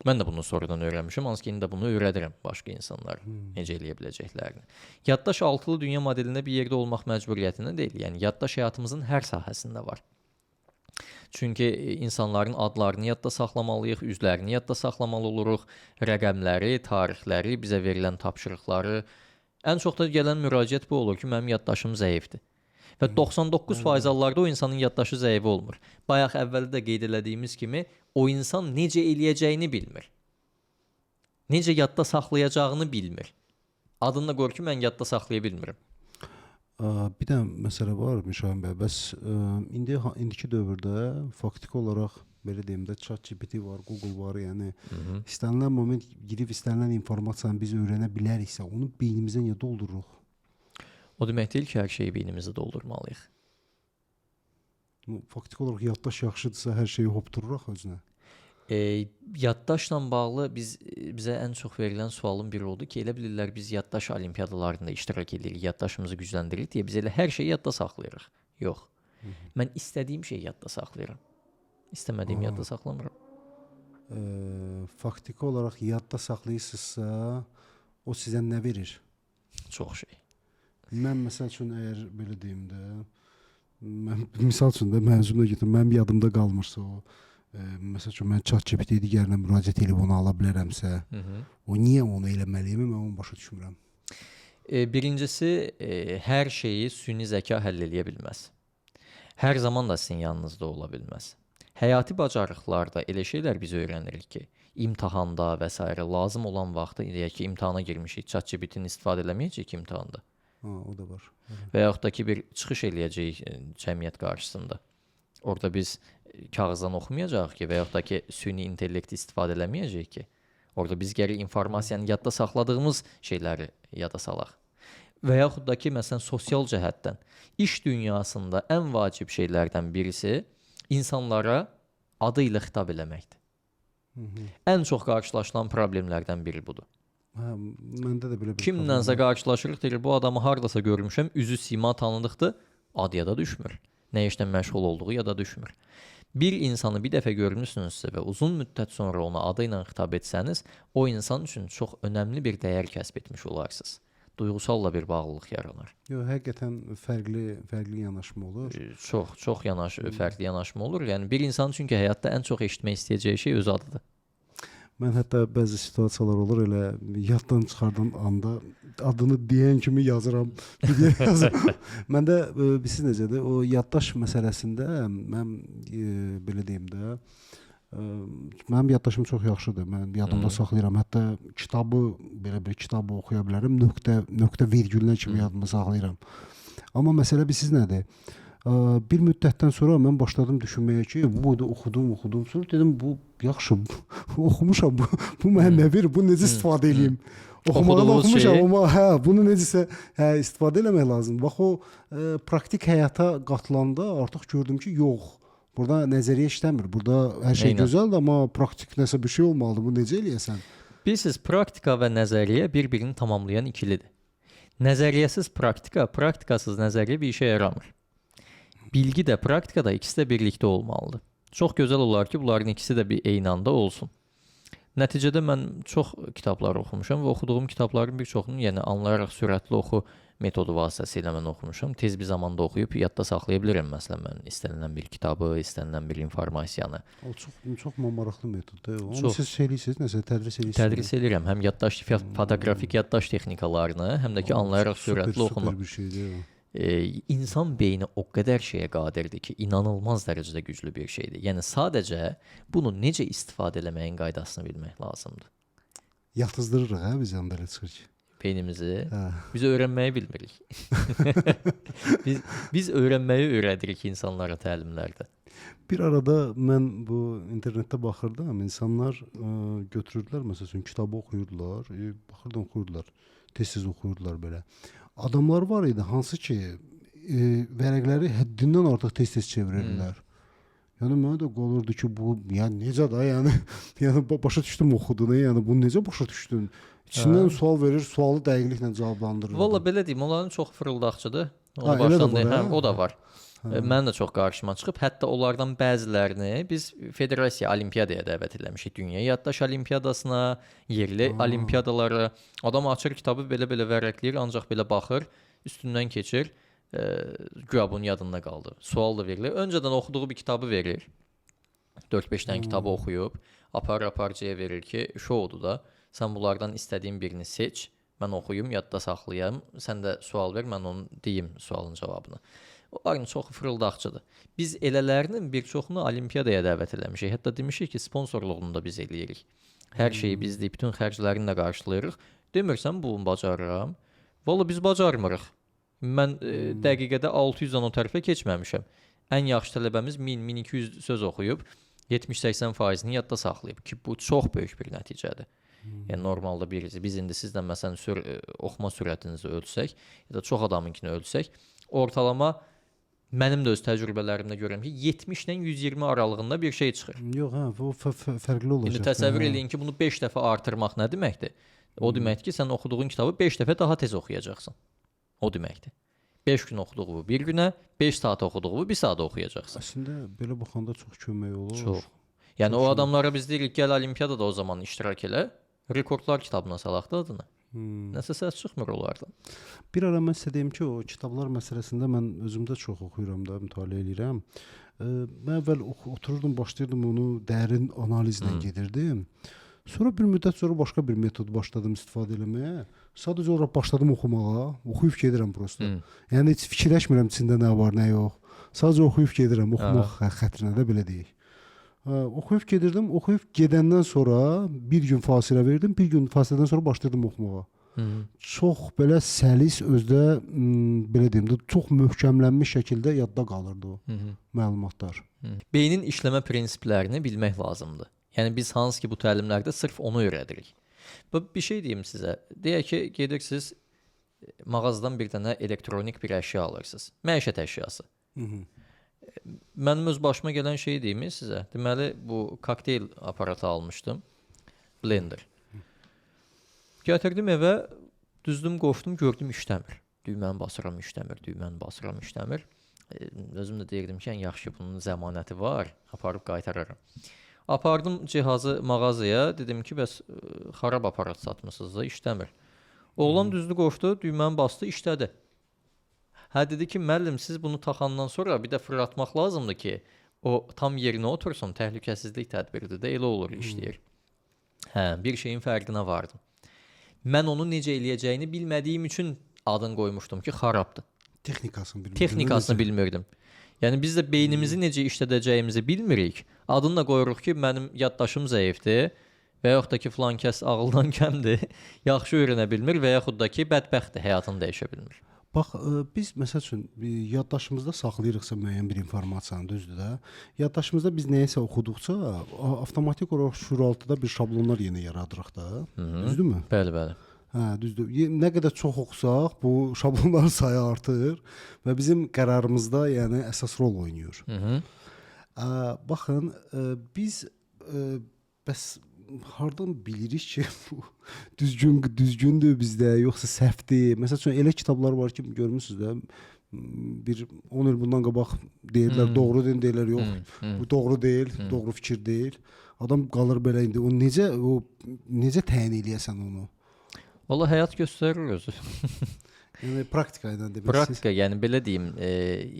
Mən də bunu sonradan öyrənmişəm, hansı ki, indi bunu öyrədirəm başqa insanlara necə eləyə biləcəklərini. Yaddaş altılı dünya modelində bir yerdə olmaq məcburiyyətində deyil. Yəni yaddaş həyatımızın hər sahəsində var. Çünki insanların adlarını yadda saxlamalıyıq, üzlərini yadda saxlamalı oluruq, rəqəmləri, tarixləri, bizə verilən tapşırıqları. Ən çox da gələn müraciət bu olur ki, mənim yaddaşım zəifdir. Və 99% hallarda o insanın yaddaşı zəif olmur. Bayaq əvvəldə də qeyd elədiyimiz kimi, o insan necə eləyəcəyini bilmir. Necə yadda saxlayacağını bilmir. Adını da qoyur ki, mən yadda saxlaya bilmirəm. Bir də məsələ var Müşahin bəy. Bəs indiki dövrdə faktiki olaraq belə deyim də ChatGPT var, Google var, yəni istənilən moment girib istənilən informasiyanı biz öyrənə biləriksə, onu beynimizə niyə doldururuq? O demək deyil ki, hər şeyi beynimizə doldurmalıyıq. Faktiki olaraq yaddaş yaxşıdırsa hər şeyi hopdururuq özünə. Yaddaşla bağlı bizə ən çox verilən sualın biri oldu ki, elə bilirlər biz yaddaş olimpiadalarında iştirak edirik, yaddaşımızı gücləndiririk deyə biz elə hər şeyi yadda saxlayırıq. Yox. Mən istədiyim şeyi yadda saxlayıram. İstəmədiyim yadda saxlamıram. Faktiki olaraq yadda saxlayırsınızsa, o sizə nə verir? Çox şey. Mən məsəl üçün əgər belə deyim də, misal üçün də mənzumda götürüm, mənim yadımda qalmırsa o, məsəl üçün mən ChatGPT digərinə müraciət edib onu ala bilərəmsə, o niyə onu eləməliyim, mən onu başa düşmürəm. Birincisi, hər şeyi süni zəka həll eləyə bilməz. Hər zaman da sizin yanınızda ola bilməz. Həyati bacarıqlarda elə şeylər biz öyrənirik ki, imtahanda və s. lazım olan vaxtda, deyək ki, imtahana girmişik, ChatGPT-ni istifadə eləməyəcəyik imtahanda. O da var. Və yaxud da ki, bir çıxış eləyəcəyik cəmiyyət qarşısında. Orada biz kağızdan oxumayacağıq ki, və yaxud da ki, süni intellekti istifadə eləməyəcəyik ki. Orada biz gərək informasiyanı yadda saxladığımız şeyləri yada salaq. Və yaxud da ki, məsələn, sosial cəhətdən iş dünyasında ən vacib şeylərdən birisi insanlara adı ilə xitab eləməkdir. Ən çox qarşılaşılan problemlərdən biri budur. Məndə də belə bir kimlənsə qarşılaşırıq, deyir, bu adamı hardasa görmüşəm, üzü sima tanıdıqdır, adı yada düşmür. Nə işlə məşğul olduğu yada düşmür. Bir insanı bir dəfə görmüsünüzsə və uzun müddət sonra ona adı ilə xitab etsəniz, o insan üçün çox önəmli bir dəyər kəsb etmiş olarsınız. Duyğusalla bir bağlılıq yaranır. Yox, həqiqətən fərqli yanaşma olur. Çox fərqli yanaşma olur. Yəni bir insan çünki həyatda ən çox eşitmək istəyəcəyi şey öz adıdır. Mən hətta bəzi situasiyalar olur, elə yaddan çıxardan anda adını deyən kimi yazıram. Məndə siz necədir? O yaddaş məsələsində mən belə deyim də, mənim yaddaşım çox yaxşıdır. Mən yadımda saxlayıram. Hətta belə bir kitabı oxuya bilərəm. Nöqtə virgülünə kimi yadımda saxlayıram. Amma məsələ siz nədir? Bir müddətdən sonra mən başladım düşünməyə ki, bu da oxudum. Sonra dedim, bu yaxşı, oxumuşam, bu mənə nə verir, bunu necə istifadə edeyim? Oxumaqda oxumuşam, amma bunu necəsə istifadə eləmək lazım. Bax, o praktik həyata qatılanda artıq gördüm ki, yox, burada nəzəriyyə işləmir. Burada hər şey gözəldir, amma praktik nəsə bir şey olmalıdır, bu necə eləyəsən? Bilirsiniz, praktika və nəzəriyyə bir-birini tamamlayan ikilidir. Nəzəriyyəsiz praktika, praktikasız nəzəriyyə bir işə yaramır. Bilgi də, praktika da ikisi də birlikdə olmalıdır. Çox gözəl olar ki, bunların ikisi də bir eyni anda olsun. Nəticədə mən çox kitablar oxumuşam və oxuduğum kitabların bir çoxunu, yəni anlayaraq sürətli oxu metodu vasitəsilə mən oxumuşam. Tez bir zamanda oxuyub yadda saxlaya bilirəm. Məsələn, mən istənilən bir kitabı, istənilən bir informasiyanı. O çox maraqlı metoddur. Onu siz eləyirsiniz, nəsə tədris eləyirsiniz? Tədris edirəm. Həm yaddaş, fotoqrafik yaddaş texnikalarını, həm də ki anlayaraq sürətli oxumaq. Super bir şeydir o. İnsan beyni o qədər şeyə qadirdir ki, inanılmaz dərəcədə güclü bir şeydir. Yəni sadəcə bunu necə istifadə etməyin qaydasını bilmək lazımdır. Yatızdırırıq hə biz belə çıxır ki. Beynimizi biz öyrənməyi bilmirik. biz öyrənməyi öyrədirik insanlara təlimlərdə. Bir arada mən bu internetdə baxırdım, insanlar götürürdülər, məsələn, kitabı oxuyurdular, baxırdım oxuyurdular, tez-tez oxuyurdular belə. Adamlar var idi, hansı ki, vərəqləri həddindən artıq tez-tez çevirirdilər. Yəni mənə də qolurdu ki, bu yəni necə da, yəni başa düşdüm oxuduğunu, yəni bunu necə başa düşdün? İçindən sual verir, sualı dəqiqliklə cavablandırır. Valla belə deyim, onların çox fırıldaqçıdır. Onu başdan deyim, o da var. Mənim də çox qarşıma çıxıb, hətta onlardan bəzilərini biz Federasiya Olimpiyadaya dəvət eləmişik. Dünya Yaddaş Olimpiyadasına, yerli olimpiyadalara. Adam açır kitabı belə-belə vərəqləyir, ancaq belə baxır, üstündən keçir, güya bunun yadında qaldı. Sual da verilir. Öncədən oxuduğu bir kitabı verir. 4-5 dənə kitabı oxuyub, aparıcıya verir ki, şoudur da, sən bunlardan istədiyin birini seç, mən oxuyum, yadda saxlayayım, sən də sual ver, mən onu deyim sualın cavabını. Onların çoxu fırıldaqçıdır. Biz elələrinin bir çoxunu olimpiyadaya dəvət eləmişik. Hətta demişik ki, sponsorluğunu da biz eləyirik. Hər şeyi biz deyib, bütün xərclərini də qarşılayırıq. Demirsən, bunu bacarıram. Valla biz bacarmırıq. Mən dəqiqədə 600-dən o tərəfə keçməmişəm. Ən yaxşı tələbəmiz 1000-1200 söz oxuyub, 70-80%-ni yadda saxlayıb ki, bu çox böyük bir nəticədir. Yəni normalda biz indi sizdən məsələn oxuma sürətinizi ölçsək, ya da çox adamınkini ölçsək, ortalama mənim də öz təcrübələrimdə görürəm ki, 70-dən 120 aralığında bir şey çıxır. Yox, bu fərqli olacaq. İndi təsəvvür eləyin ki, bunu 5 dəfə artırmaq nə deməkdir? O deməkdir ki, sən oxuduğun kitabı 5 dəfə daha tez oxuyacaqsan. O deməkdir. 5 gün oxuduğu bir günə, 5 saat oxuduğu bir saat oxuyacaqsan. Əslində belə baxanda çox kömək olur. Çox. Yəni o adamlara biz deyirik, gəl olimpiyadada o zaman iştirak elə, rekordlar kitabına salaq da adını. Nəsə səs çıxmır onlardan. Bir ara mən sizə deyim ki, o kitablar məsələsində mən özümdə çox oxuyuram da, mütaliə edirəm. Mən əvvəl otururdum, başlayırdım onu dərin analizlə gedirdim. Sonra bir müddət sonra başqa bir metod başladım istifadə etməyə. Sadəcə olaraq başladım oxumağa, oxuyub gedirəm prosta. Yəni heç fikirləşmirəm içində nə var, nə yox. Sadəcə oxuyub gedirəm, oxumaq xətrinə də belə deyək. Oxuyub gedirdim, oxuyub gedəndən sonra bir gün fasilə verdim, bir gün fasilədən sonra başladım oxumağa. Çox belə səlis, özdə belə deyim də, çox möhkəmlənmiş şəkildə yadda qalırdı o məlumatlar. Beynin işləmə prinsiplərini bilmək lazımdır. Yəni biz hansı ki bu təlimlərdə sırf onu öyrədirik. Bir şey deyim sizə. Deyək ki, gedirsiniz mağazadan bir dənə elektronik bir əşya alırsınız. Məişət əşyası. Mənim öz başıma gələn şeyi deyim sizə. Deməli, bu kokteyl aparatı almışdım. Blender. Gətirdim evə, düzdüm, qoşdum, gördüm işləmir. Düyməni basıram, işləmir, düyməni basıram, işləmir. Özüm də deyirdim ki, yaxşı bunun zəmanəti var, aparıb qaytararam. Apardım cihazı mağazaya, dedim ki, bəs xarab aparat satmısınız da, işləmir. Oğlan düzdü qoşdu, düyməni bastı, işlədi. Hə, dedi ki, müəllim, siz bunu taxandan sonra bir də fırlatmaq lazımdır ki, o tam yerinə otursun, təhlükəsizlik tədbiridir də, elə olur, işləyir. Hə, bir şeyin fərqinə vardım. Mən onu necə eləyəcəyini bilmədiyim üçün adını qoymuşdum ki, xarabdır. Texnikasını bilmirdim. Yəni biz də beynimizi necə işlədəcəyimizi bilmirik. Adını da qoyuruq ki, mənim yaddaşım zəifdir və yaxud da ki, filan kəs ağıldan kəmdir, yaxşı öyrənə bilmir və yaxud da ki, bədbəxtdir, həyatını dəyişə bilmir. Bax, biz məsəl üçün yaddaşımızda saxlayırıqsa müəyyən bir informasiyanı, düzdür də. Yaddaşımızda biz nəyisə oxuduqca avtomatik olaraq şuuraltıda bir şablonlar yenə yaradırıq da. Düzdürmü? Bəli, bəli. Hə, düzdür. Nə qədər çox oxusaq, bu şablonların sayı artır və bizim qərarımızda yəni əsas rol oynayır. Baxın, biz bəs hardan bilirik ki bu düzgündür bizdə yoxsa səhvdir? Məsələn, elə kitablar var ki, görmüsüz də bir 10 il bundan qabaq deyirlər doğrudur, deyirlər yox, bu doğru deyil, doğru fikir deyil. Adam qalır belə indi. O necə təyin eləyəsən onu? Valla həyat göstərir özü. Yəni praktika ilə demək. Praktika, yəni belə deyim,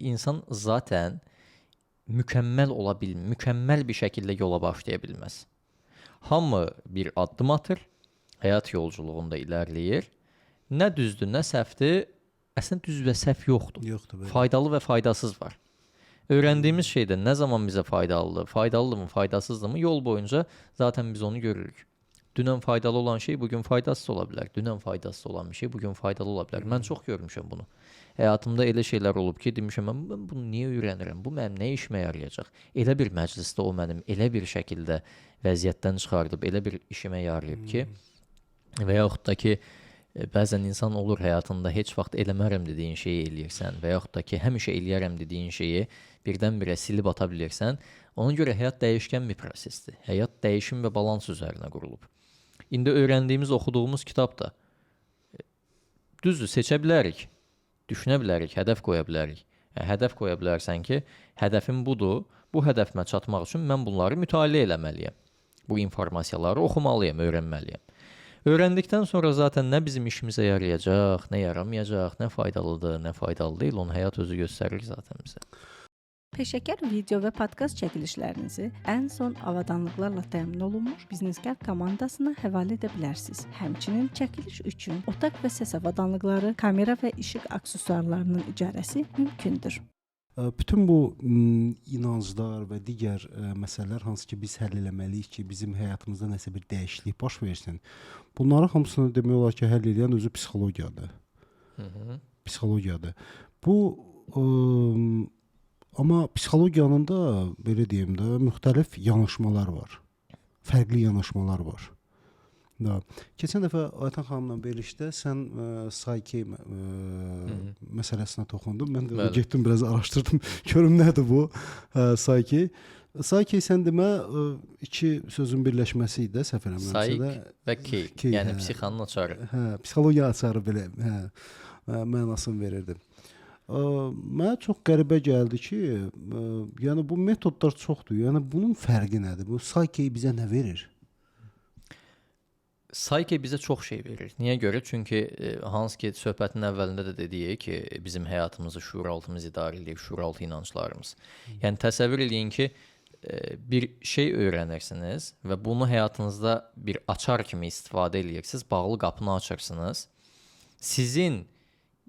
insan zaten mükəmməl mükəmməl bir şəkildə yola başlaya bilməz. Hamı bir addım atır, həyat yolculuğunda ilerləyir. Nə düzdür, nə səhvdir, əslində düz və səhv yoxdur. Yoxdur belə. Faydalı və faydasız var. Öyrəndiyimiz şey də nə zaman bizə faydalıdır, faydalılıdırmı, faydasızdırmı yol boyunca zaten biz onu görürük. Dünən faydalı olan şey bugün faydasız ola bilər. Dünən faydasız olan bir şey bugün faydalı ola bilər. Mən çox görmüşəm bunu. Həyatımda elə şeylər olub ki, demişəm mən bunu niyə öyrənirəm? Bu mənim nə işimə yarayacaq? Elə bir məclisdə o mənim elə bir şəkildə vəziyyətdən çıxardıb, elə bir işimə yarayıb ki, və yaxud da ki, bəzən insan olur həyatında heç vaxt eləmərəm dediyin şeyi eləyirsən və yaxud da ki, həmişə eləyərəm dediyin şeyi birdən-birə silib ata bilirsən. Ona görə həyat dəyişkən bir prosesdir. Həyat dəyişim və balans üzərinə qurulub. İndi öyrəndiyimiz, oxuduğumuz kitab da düzdür, seçə bilərik, düşünə bilərik, hədəf qoya bilərik. Hədəf qoya bilərsən ki, hədəfim budur, bu hədəfimə çatmaq üçün mən bunları mütaliə eləməliyəm. Bu informasiyaları oxumalıyam, öyrənməliyəm. Öyrəndikdən sonra zaten nə bizim işimizə yarayacaq, nə yaramayacaq, nə faydalıdır, nə faydalı deyil, onu həyat özü göstərir zaten bizə. Peşəkar video və podkast çəkilişlərinizi ən son avadanlıqlarla təmin olunmuş Biznesgər komandasına həvalə edə bilərsiniz. Həmçinin çəkiliş üçün otaq və səs avadanlıqları, kamera və işıq aksesuarlarının icarəsi mümkündür. Bütün bu inanclar və digər məsələlər hansı ki biz həll eləməliyik ki, bizim həyatımızda nəsə bir dəyişiklik baş versin. Bunların hamısını demək olar ki, həll edən özü psixologiyadır. Psixologiyadır. Bu amma psixologiyanın da belə deyim də müxtəlif yanaşmalar var. Fərqli yanaşmalar var. Da. Keçən dəfə Aytan xanımla verilişdə sən Psyche məsələsinə toxundun. Mən də getdim biraz araşdırdım. Görüm nədir bu Psyche. Psyche sən demə iki sözün birləşməsi idi, səhv eləmirəmsə də. Psyche və Ki, yəni psixanın açarı. Psixologiya açarı belə, mənasını verirdi. Mənə çox qəribə gəldi ki, yəni bu metodlar çoxdur. Yəni bunun fərqi nədir? Bu Psyche bizə nə verir? Psyche bizə çox şey verir. Niyə görə? Çünki hansı ki söhbətin əvvəlində də dedik ki, bizim həyatımızı şuuraltımız idarə edir, şuuraltı inanclarımız. Yəni təsəvvür eləyin ki, bir şey öyrənirsiniz və bunu həyatınızda bir açar kimi istifadə edirsiniz, bağlı qapını açırsınız. Sizin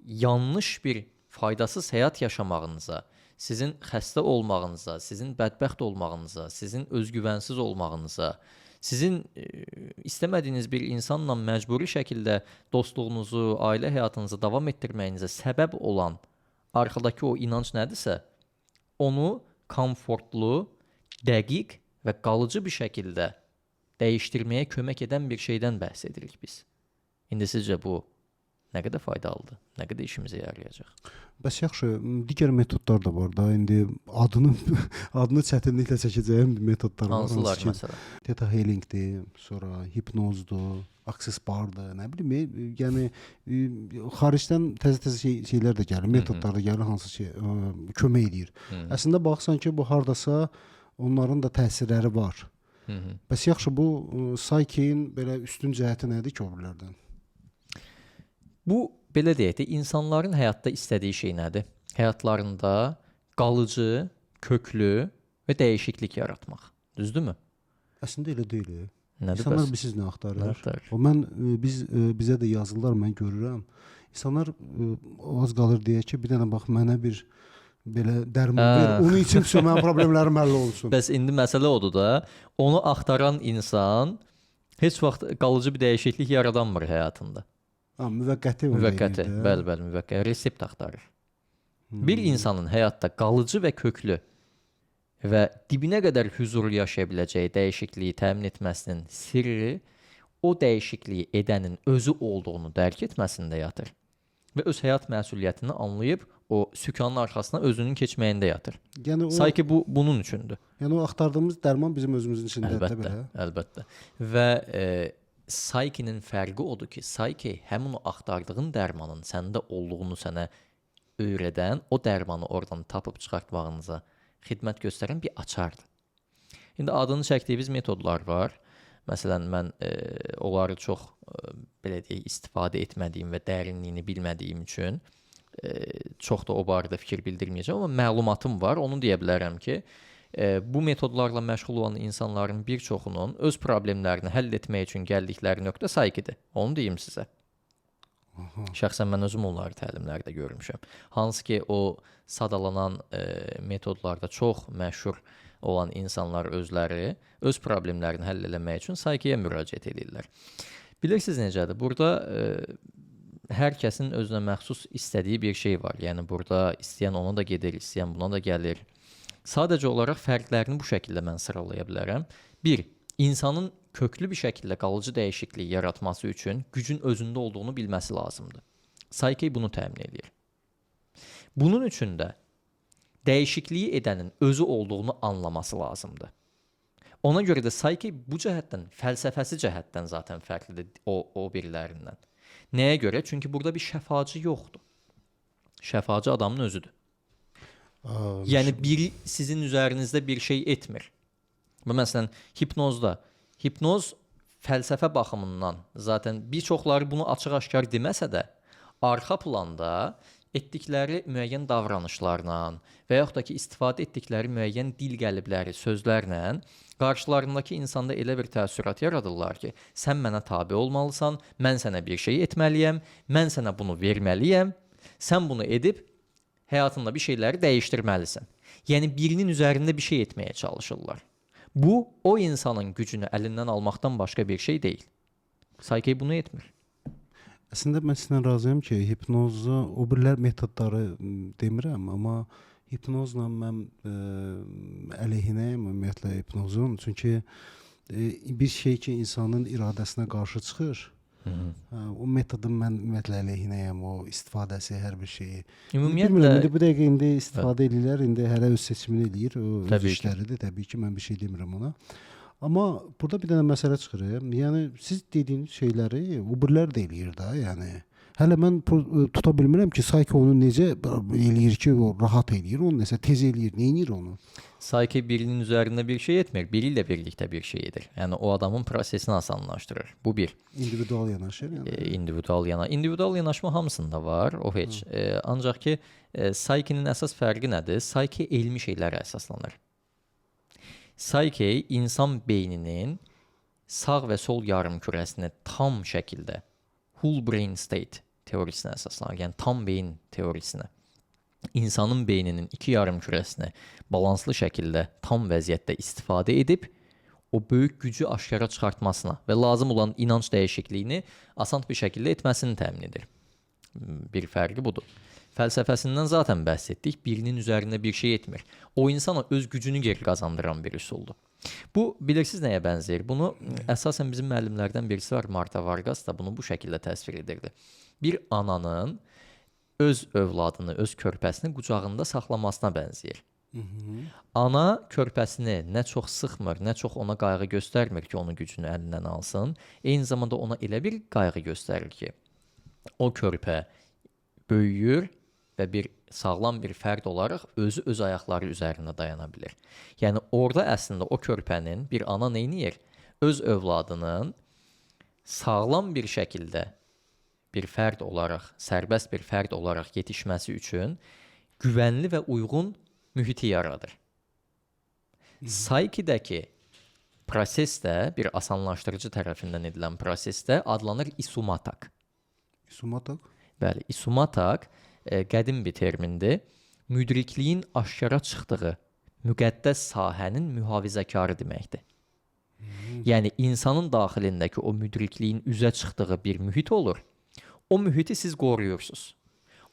yanlış bir faydasız həyat yaşamağınıza, sizin xəstə olmağınıza, sizin bədbəxt olmağınıza, sizin özgüvənsiz olmağınıza, sizin istəmədiyiniz bir insanla məcburi şəkildə dostluğunuzu, ailə həyatınızı davam etdirməyinizə səbəb olan arxadakı o inanc nədirsə, onu komfortlu, dəqiq və qalıcı bir şəkildə dəyişdirməyə kömək edən bir şeydən bəhs edirik biz. İndi sizcə bu nə qədər faydalıdır, nə qədər işimizə yarayacaq? Bəs yaxşı, digər metodlar da var da. İndi adını çətinliklə çəkəcəyim metodlar var. Hansılar məsələn? Theta healingdir, sonra hipnozdur, access bardır, nə bilim, yəni xaricdən təzə şeylər də gəlir, metodlar da gəlir, hansı ki kömək edir. Əslində baxsan ki, bu hardasa onların da təsirləri var. Bəs yaxşı, bu Psyche-in belə üstün cəhəti nədir ki, o birlərdən? Bu, belə deyək də, insanların həyatda istədiyi şey nədir? Həyatlarında qalıcı, köklü və dəyişiklik yaratmaq. Düzdürmü? Əslində elə deyil. Nədir İnsanlar bəs? bilsiz nə axtarır? Nə O bizə də yazırlar, mən görürəm. İnsanlar az qalır deyə ki, bir dənə bax mənə bir belə dərman ver. Onun üçün mənim problemlərim həll olsun. Bəs indi məsələ odur da, onu axtaran insan heç vaxt qalıcı bir dəyişiklik yaradanmır həyatında. Müvəqqəti. Bəli, müvəqqəti resept axtarır. Bir insanın həyatda qalıcı və köklü və dibinə qədər huzurlu yaşaya biləcəyi dəyişikliyi təmin etməsinin sirri o dəyişikliyi edənin özü olduğunu dərk etməsində yatır və öz həyat məsuliyyətini anlayıb o sükanın arxasına özünün keçməyində yatır. Yəni o Psyche bunun üçündür. yəni o axtardığımız dərman bizim özümüzün içindədir də Əlbəttə, belə. əlbəttə. Və Psyche-nin fərqi odur ki, Psyche həmin o axtardığın dərmanın səndə olduğunu sənə öyrədən, o dərmanı oradan tapıb çıxartmağınıza xidmət göstərən bir açardır. İndi adını çəkdiyimiz metodlar var. Məsələn, mən onları çox belə deyək, istifadə etmədiyim və dərinliyini bilmədiyim üçün çox da o barədə fikir bildirməyəcəm, amma məlumatım var. Onu deyə bilərəm ki, bu metodlarla məşğul olan insanların bir çoxunun öz problemlərini həll etmək üçün gəldikləri nöqtə Psyche-dir. Onu deyim sizə. Şəxsən mən özüm onları təlimlərdə görmüşəm. Hansı ki, o sadalanan metodlarda çox məşhur olan insanlar özləri öz problemlərini həll etmək üçün Psyche-yə müraciət edirlər. Bilirsiniz necədir? Burada hər kəsin özünə məxsus istədiyi bir şey var. Yəni burada istəyən ona da gedir, istəyən buna da gəlir. Sadəcə olaraq fərqlərini bu şəkildə mən sıralaya bilərəm. 1. İnsanın köklü bir şəkildə qalıcı dəyişiklik yaratması üçün gücün özündə olduğunu bilməsi lazımdır. Psyche bunu təmin edir. Bunun üçün də dəyişikliyi edənin özü olduğunu anlaması lazımdır. Ona görə də Psyche bu cəhətdən, fəlsəfəsi cəhətdən zaten fərqlidir o birilərindən. Nəyə görə? Çünki burada bir şəfaçı yoxdur. Şəfaçı adamın özüdür. Yəni biri sizin üzərinizdə bir şey etmir. Məsələn, hipnoz fəlsəfə baxımından zaten bir çoxları bunu açıq-aşkar deməsə də, arxa planda etdikləri müəyyən davranışlarla və yaxud da ki, istifadə etdikləri müəyyən dil qəlibləri, sözlərlə qarşılarındakı insanda elə bir təəssürat yaradırlar ki, sən mənə tabe olmalısan, mən sənə bir şey etməliyəm, mən sənə bunu verməliyəm, sən bunu edib həyatında bir şeyləri dəyişdirməlisən. Yəni birinin üzərində bir şey etməyə çalışırlar. Bu, o insanın gücünü əlindən almaqdan başqa bir şey deyil. Psyche bunu etmir. Əslində mən sizinlə razıyam ki, hipnozda o birlər metodları demirəm, amma hipnozla mən əleyhinəyəm ümumiyyətlə hipnozun. Çünki bir şey ki, insanın iradəsinə qarşı çıxır. O metodun mən ümumiyyətlə əleyhinəyəm, o istifadəsi hər bir şeyi. Bilmirəm, indi bu dəqiqə indi istifadə edirlər, indi hələ öz seçimini eləyir, o öz işləridir, təbii ki, mən bir şey demirəm ona. Amma burada bir dənə məsələ çıxır. Yəni siz dediyiniz şeyləri o birlər də eləyir də, yəni. Hələ mən tuta bilmirəm ki, Psyche onu necə eləyir ki, o rahat eləyir, onu nəsə tez eləyir, nə edir onu? Psyche birinin üzərində bir şey etmir, biri ilə birlikdə bir şey edir. Yəni o adamın prosesini asanlaşdırır. Bu bir. İndividual yanaşır, yəni. İndividual yanaşma hamısında var, o heç. Ancaq ki, Psyche-nin əsas fərqi nədir? Psyche elmi şeylərə əsaslanır. Psyche insan beyninin sağ və sol yarımkürəsini tam şəkildə whole brain state teorisinə əsaslanır. Yəni tam beyin teorisinə. İnsanın beyninin iki yarımkürəsini balanslı şəkildə tam vəziyyətdə istifadə edib o böyük gücü aşkara çıxartmasına və lazım olan inanc dəyişikliyini asan bir şəkildə etməsini təmin edir. Bir fərqi budur. Fəlsəfəsindən zaten bəhs etdik. Birinin üzərində bir şey etmir. O insana öz gücünü geri qazandıran bir üsuldur. Bu, bilirsiniz nəyə bənzəyir? Bunu əsasən bizim müəllimlərdən birisi var, Marta Vargas da bunu bu şəkildə təsvir edirdi. Bir ananın öz övladını, öz körpəsini qucağında saxlamasına bənzəyir. Ana körpəsini nə çox sıxmır, nə çox ona qayğı göstərmir ki, onun gücünü əlindən alsın. Eyni zamanda ona elə bir qayğı göstərir ki, o körpə böyüyür və bir sağlam bir fərd olaraq özü öz ayaqları üzərində dayana bilir. Yəni orada əslində o körpənin bir ana nə edir? Öz övladının sağlam bir şəkildə bir fərd olaraq, sərbəst bir fərd olaraq yetişməsi üçün güvənli və uyğun mühiti yaradır. Psyche-dəki proses də bir asanlaşdırıcı tərəfindən edilən proses də adlanır isumatak. Isumatak? Bəli, isumatak qədim bir termindir. Müdrikliyin aşkara çıxdığı müqəddəs sahənin mühafizəkarı deməkdir. Yəni insanın daxilindəki o müdrikliyin üzə çıxdığı bir mühit olur. O mühiti siz qoruyursunuz.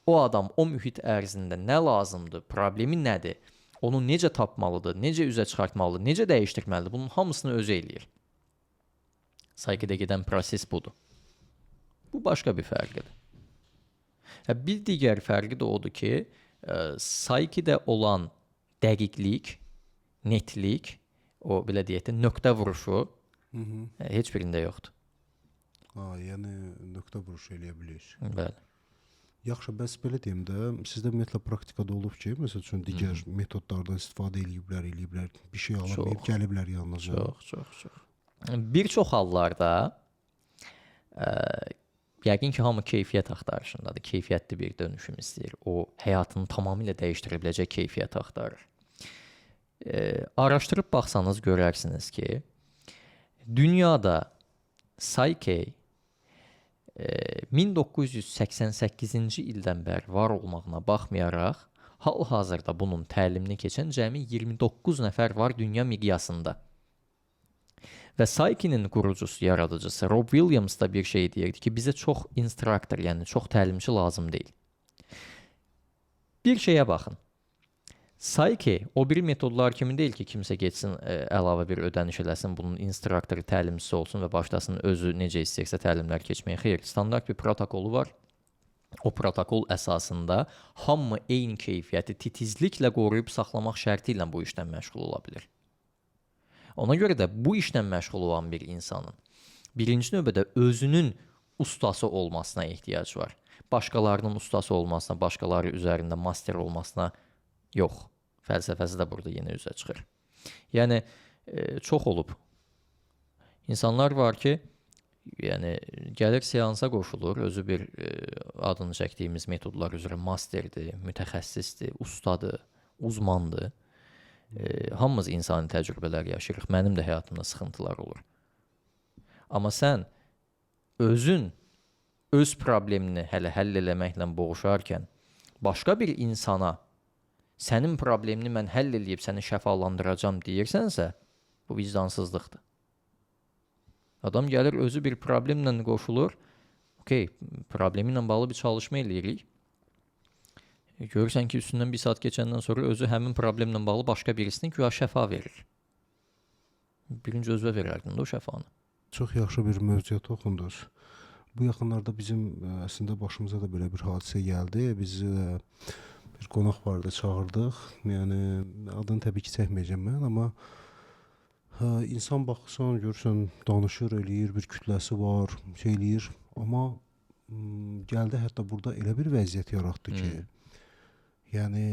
O adam o mühit ərzində nə lazımdır, problemi nədir, onu necə tapmalıdır, necə üzə çıxartmalıdır, necə dəyişdirməlidir, bunun hamısını özü eləyir. Psyche-də gedən proses budur. Bu başqa bir fərqidir. Bir digər fərqi də odur ki, Psyche-də olan dəqiqlik, netlik, o belə deyək də nöqtə vuruşu heç birində yoxdur. Yəni nöqtə vuruş eləyə bilir. Bəli. Yaxşı, bəs belə deyim də, sizdə ümumiyyətlə praktikada olub ki, məsəl üçün digər metodlardan istifadə eləyiblər, bir şey alamayıb gəliblər yanınıza. Çox. Bir çox hallarda yəqin ki, hamı keyfiyyət axtarışındadır. Keyfiyyətli bir dönüşüm istəyir. O həyatını tamamilə dəyişdirə biləcək keyfiyyət axtarır. Araşdırıb baxsanız görərsiniz ki, dünyada Psyche 1988-ci ildən bəri var olmağına baxmayaraq, hal-hazırda bunun təlimini keçən cəmi 29 nəfər var dünya miqyasında. Və Psyche-nin qurucusu, yaradıcısı Rob Williams da bir şey deyirdi ki, bizə çox instruktor, yəni çox təlimçi lazım deyil. Bir şeyə baxın. Psyche o biri metodlar kimi deyil ki, kimsə getsin, əlavə bir ödəniş eləsin, bunun instruktoru, təlimçisi olsun və başlasın özü necə istəyirsə təlimlər keçməyə. Xeyr, standart bir protokolu var. O protokol əsasında hamı eyni keyfiyyəti titizliklə qoruyub saxlamaq şərti ilə bu işdən məşğul ola bilər. Ona görə də bu işlə məşğul olan bir insanın birinci növbədə özünün ustası olmasına ehtiyac var. Başqalarının ustası olmasına, başqaları üzərində master olmasına yox. Fəlsəfəsi də burada yenə üzə çıxır. Yəni çox olub. İnsanlar var ki, yəni gəlir seansa qoşulur, özü bir adını çəkdiyimiz metodlar üzrə masterdir, mütəxəssisdir, ustadır, uzmandır. Hamımız insani təcrübələr yaşayırıq. Mənim də həyatımda sıxıntılar olur. Amma sən özün öz problemini hələ həll eləməklə boğuşarkən başqa bir insana sənin problemini mən həll eləyib səni şəfalandıracam deyirsənsə, bu vicdansızlıqdır. Adam gəlir, özü bir problemlə qoşulur. Okey, problemi ilə bağlı bir çalışma eləyirik. Görürsən ki, üstündən bir saat keçəndən sonra özü həmin problemlə bağlı başqa birisini güya şəfa verir. Birinci özünə verərdin o şəfanı. Çox yaxşı bir mövzuya toxundunuz. Bu yaxınlarda bizim əslində başımıza da belə bir hadisə gəldi. Biz bir qonaq vardı, çağırdıq. Yəni adını təbii ki çəkməyəcəm mən, amma insan baxsan, görürsən, danışır, eləyir, bir kütləsi var, şey eləyir, amma gəldi hətta burada elə bir vəziyyət yaratdı ki, yəni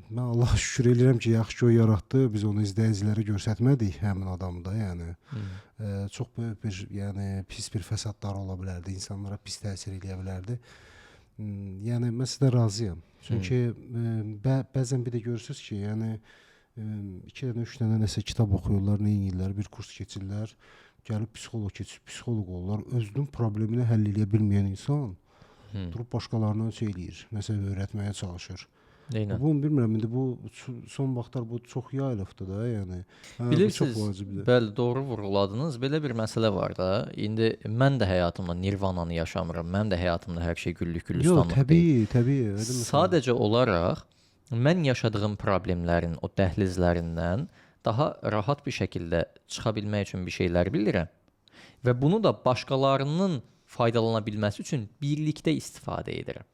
mən Allah şükür edirəm ki, yaxşı ki o yaratdı, biz onu izləyicilərə göstərmədik həmin adamı da, yəni çox böyük bir, yəni pis bir fəsadlar ola bilərdi, insanlara pis təsir edə bilərdi. Yəni mən sizə razıyam. Çünki bəzən bir də görürsüz ki, yəni 2 dənə, 3 dənə nəsə kitab oxuyurlar, nə edirlər, bir kurs keçirlər, gəlib psixoloq keçib, psixoloq olurlar. Özünün problemini həll edə bilməyən insan durub başqalarına şey eləyir, nəsə öyrətməyə çalışır. Bunu bilmirəm, indi bu son vaxtlar bu çox yayılıbdır da, yəni. Bilirsiniz, bəli, doğru vurğuladınız. Belə bir məsələ var da. İndi mən də həyatımda nirvananı yaşamıram. Mənim də həyatımda hər şey güllük gülistanlıq deyil. Yox, təbii. Sadəcə olaraq mən yaşadığım problemlərin o dəhlizlərindən daha rahat bir şəkildə çıxa bilmək üçün bir şeylər bilirəm. Və bunu da başqalarının faydalana bilməsi üçün birlikdə istifadə edirəm.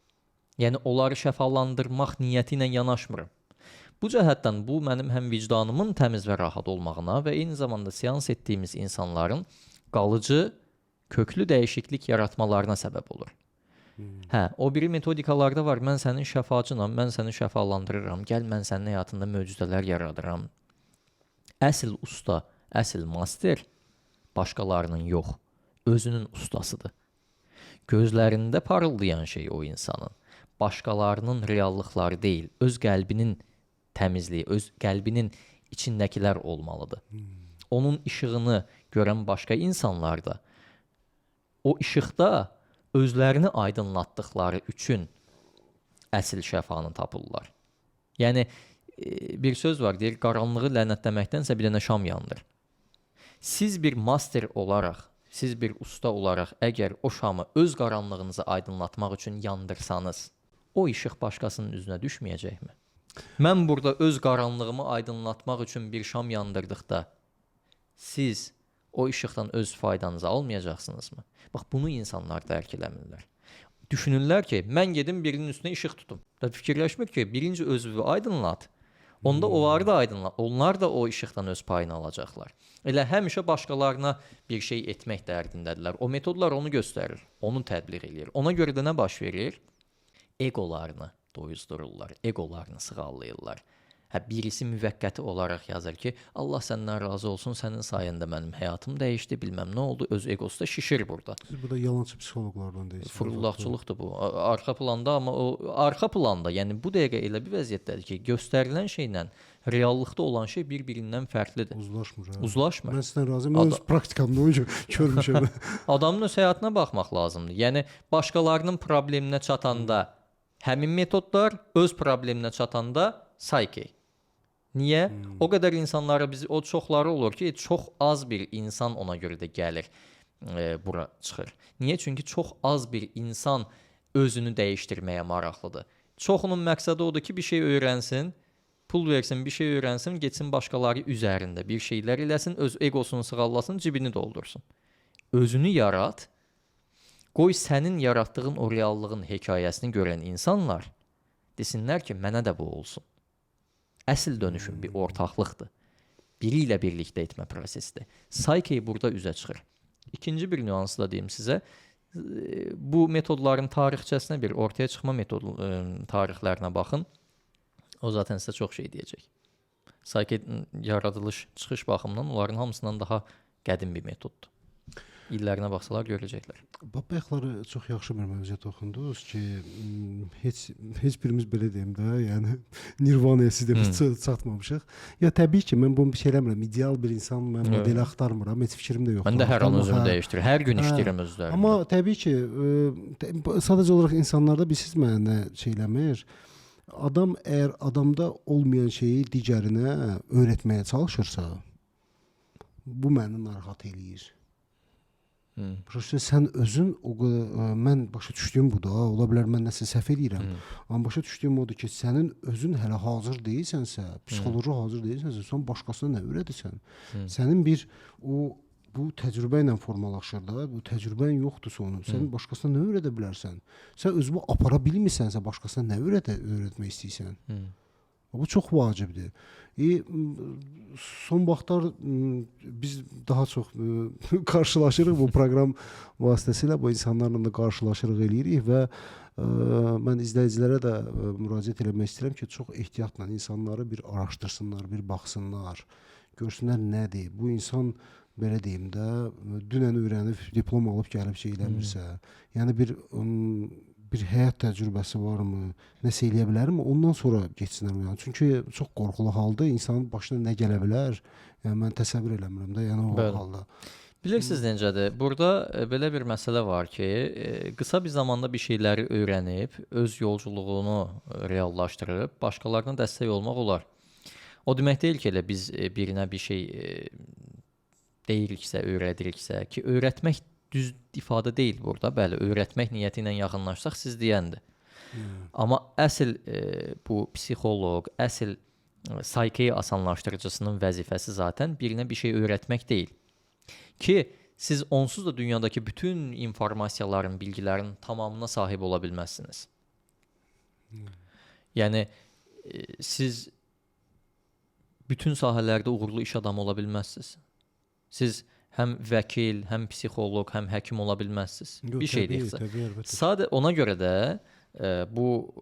Yəni onları şəfalandırmaq niyyəti ilə yanaşmıram. Bu cəhətdən bu mənim həm vicdanımın təmiz və rahat olmağına və eyni zamanda seans etdiyimiz insanların qalıcı, köklü dəyişiklik yaratmalarına səbəb olur. O biri metodikalarda var. Mən sənin şəfacınam, mən səni şəfalandırıram. Gəl, mən sənin həyatında möcüzələr yaradıram. Əsl usta, əsl master başqalarının yox, özünün ustasıdır. Gözlərində parıldayan şey o insanın başqalarının reallıqları deyil, öz qəlbinin təmizliyi, öz qəlbinin içindəkilər olmalıdır. Onun işığını görən başqa insanlar da o işıqda özlərini aydınlatdıqları üçün əsl şəfanı tapırlar. Yəni bir söz var, deyir, qaranlığı lənətləməkdənsə bir dənə şam yandır. Siz bir master olaraq, siz bir usta olaraq əgər o şamı öz qaranlığınızı aydınlatmaq üçün yandırsanız, o işıq başqasının üzünə düşməyəcəkmi? Mən burada öz qaranlığımı aydınlatmaq üçün bir şam yandırdıqda, siz o işıqdan öz faydanızı almayacaqsınızmı? Bax, bunu insanlar dərk eləmirlər. düşünürlər ki, mən gedim birinin üstünə işıq tutum. Da fikirləşmir ki, birinci özünü aydınlat. Onda onları da aydınlat. Onlar da o işıqdan öz payını alacaqlar. Elə həmişə başqalarına bir şey etmək dərdindədirlər. O metodlar onu göstərir, onu tətbiq eləyir. Ona görə də nə baş verir? Egolarını doyuzdururlar, egolarını sığallayırlar. Birisi müvəqqəti olaraq yazır ki, Allah səndən razı olsun, sənin sayəndə mənim həyatım dəyişdi, bilməm nə oldu, öz egosu da şişir burada. Siz burada yalançı psixoloqlardan deyirsiniz. Fırıldaqçılıqdır bu. Arxa planda, amma o arxa planda, yəni bu dəqiqə elə bir vəziyyətdədir ki, göstərilən şeylə reallıqda olan şey bir-birindən fərqlidir. Uzlaşmır. Uzlaşmır. Mən sizdən razıyam. Mən öz praktikamda o görmüşəm. Adamın öz həyatına baxmaq lazımdır. Yəni başqalarının probleminə çatanda həmin metodlar, öz probleminə çatanda psyche. Niyə? O qədər insanlara o çoxları olur ki, çox az bir insan ona görə də gəlir bura çıxır. Niyə? Çünki çox az bir insan özünü dəyişdirməyə maraqlıdır. Çoxunun məqsədi odur ki, bir şey öyrənsin, pul versin, bir şey öyrənsin, getsin başqaları üzərində bir şeylər eləsin, öz egosunu sığallasın, cibini doldursun. Özünü yarat, qoy sənin yaratdığın o reallığın hekayəsini görən insanlar desinlər ki, mənə də bu olsun. Əsl dönüşüm bir ortaqlıqdır. Biri ilə birlikdə etmə prosesidir. Psyche burada üzə çıxır. İkinci bir nüansı da deyim sizə. Bu metodların tarixçəsinə bir ortaya çıxma tarixlərinə baxın. O zaten sizə çox şey deyəcək. Psyche yaradılış, çıxış baxımından onların hamısından daha qədim bir metoddur. İllərinə baxsalar görəcəklər. Bayaqları çox yaxşı bir mövzuya toxundunuz ki, heç birimiz belə deyim də, yəni nirvanaya siz çatmamışıq. Ya təbii ki, mən bunu bir şey eləmirəm. İdeal bir insan mən model axtarmıram, heç fikrim də yoxdur. Mən də hər an özümü dəyişdirirəm. Hər gün işləyirəm özlərimdə. Amma təbii ki, sadəcə olaraq insanlarda siz mənə nə şey eləmir. Adam əgər adamda olmayan şeyi digərinə öyrətməyə çalışırsa, bu məni narahat eləyir. Prosta sən özün o qədər mən başa düşdüyüm bu da, ola bilər mən nəsə səhv edirəm. Amma başa düşdüyüm odur ki, sənin özün hələ hazır deyilsənsə, psixoloji hazır deyilsənsə, sən başqasına nə öyrədirsən? Sənin bu təcrübə ilə formalaşır da, bu təcrübən yoxdursa onu, sən başqasına nə öyrədə bilərsən? Sən özünü apara bilmirsənsə, başqasına nə öyrətmək istəyirsən? Bu çox vacibdir. Son vaxtlar biz daha çox qarşılaşırıq bu proqram vasitəsilə, bu insanlarla da qarşılaşırıq eləyirik və mən izləyicilərə də müraciət eləmək istəyirəm ki, çox ehtiyatla insanları bir araşdırsınlar, bir baxsınlar, görsünlər nədir. Bu insan belə deyim də, dünən öyrənib diplom alıb gəlib şey eləmirsə, yəni bir həyat təcrübəsi varmı, nəsə eləyə bilərmi, ondan sonra geçsinlər. Yəni, çünki çox qorxulu halda insanın başına nə gələ bilər, yəni mən təsəvvür eləmirəm də, yəni o halda. Bilirsiniz necədir? Burada belə bir məsələ var ki, qısa bir zamanda bir şeyləri öyrənib, öz yolculuğunu reallaşdırıb, başqalarına dəstək olmaq olar. O demək deyil ki, elə biz birinə bir şey deyiriksə, öyrədiriksə ki, öyrətmək düz ifadə deyil burada. Bəli, öyrətmək niyyəti ilə yaxınlaşsaq siz deyəndir. Amma əsl bu psixoloq, əsl psyche asanlaşdırıcısının vəzifəsi zaten birinə bir şey öyrətmək deyil. Ki siz onsuz da dünyadakı bütün informasiyaların, bilgilərin tamamına sahib ola bilməzsiniz. Yəni siz bütün sahələrdə uğurlu iş adamı ola bilməzsiniz. Siz həm vəkil, həm psixoloq, həm həkim ola bilməzsiniz. Bir şey deyirsə. Sadə ona görə də bu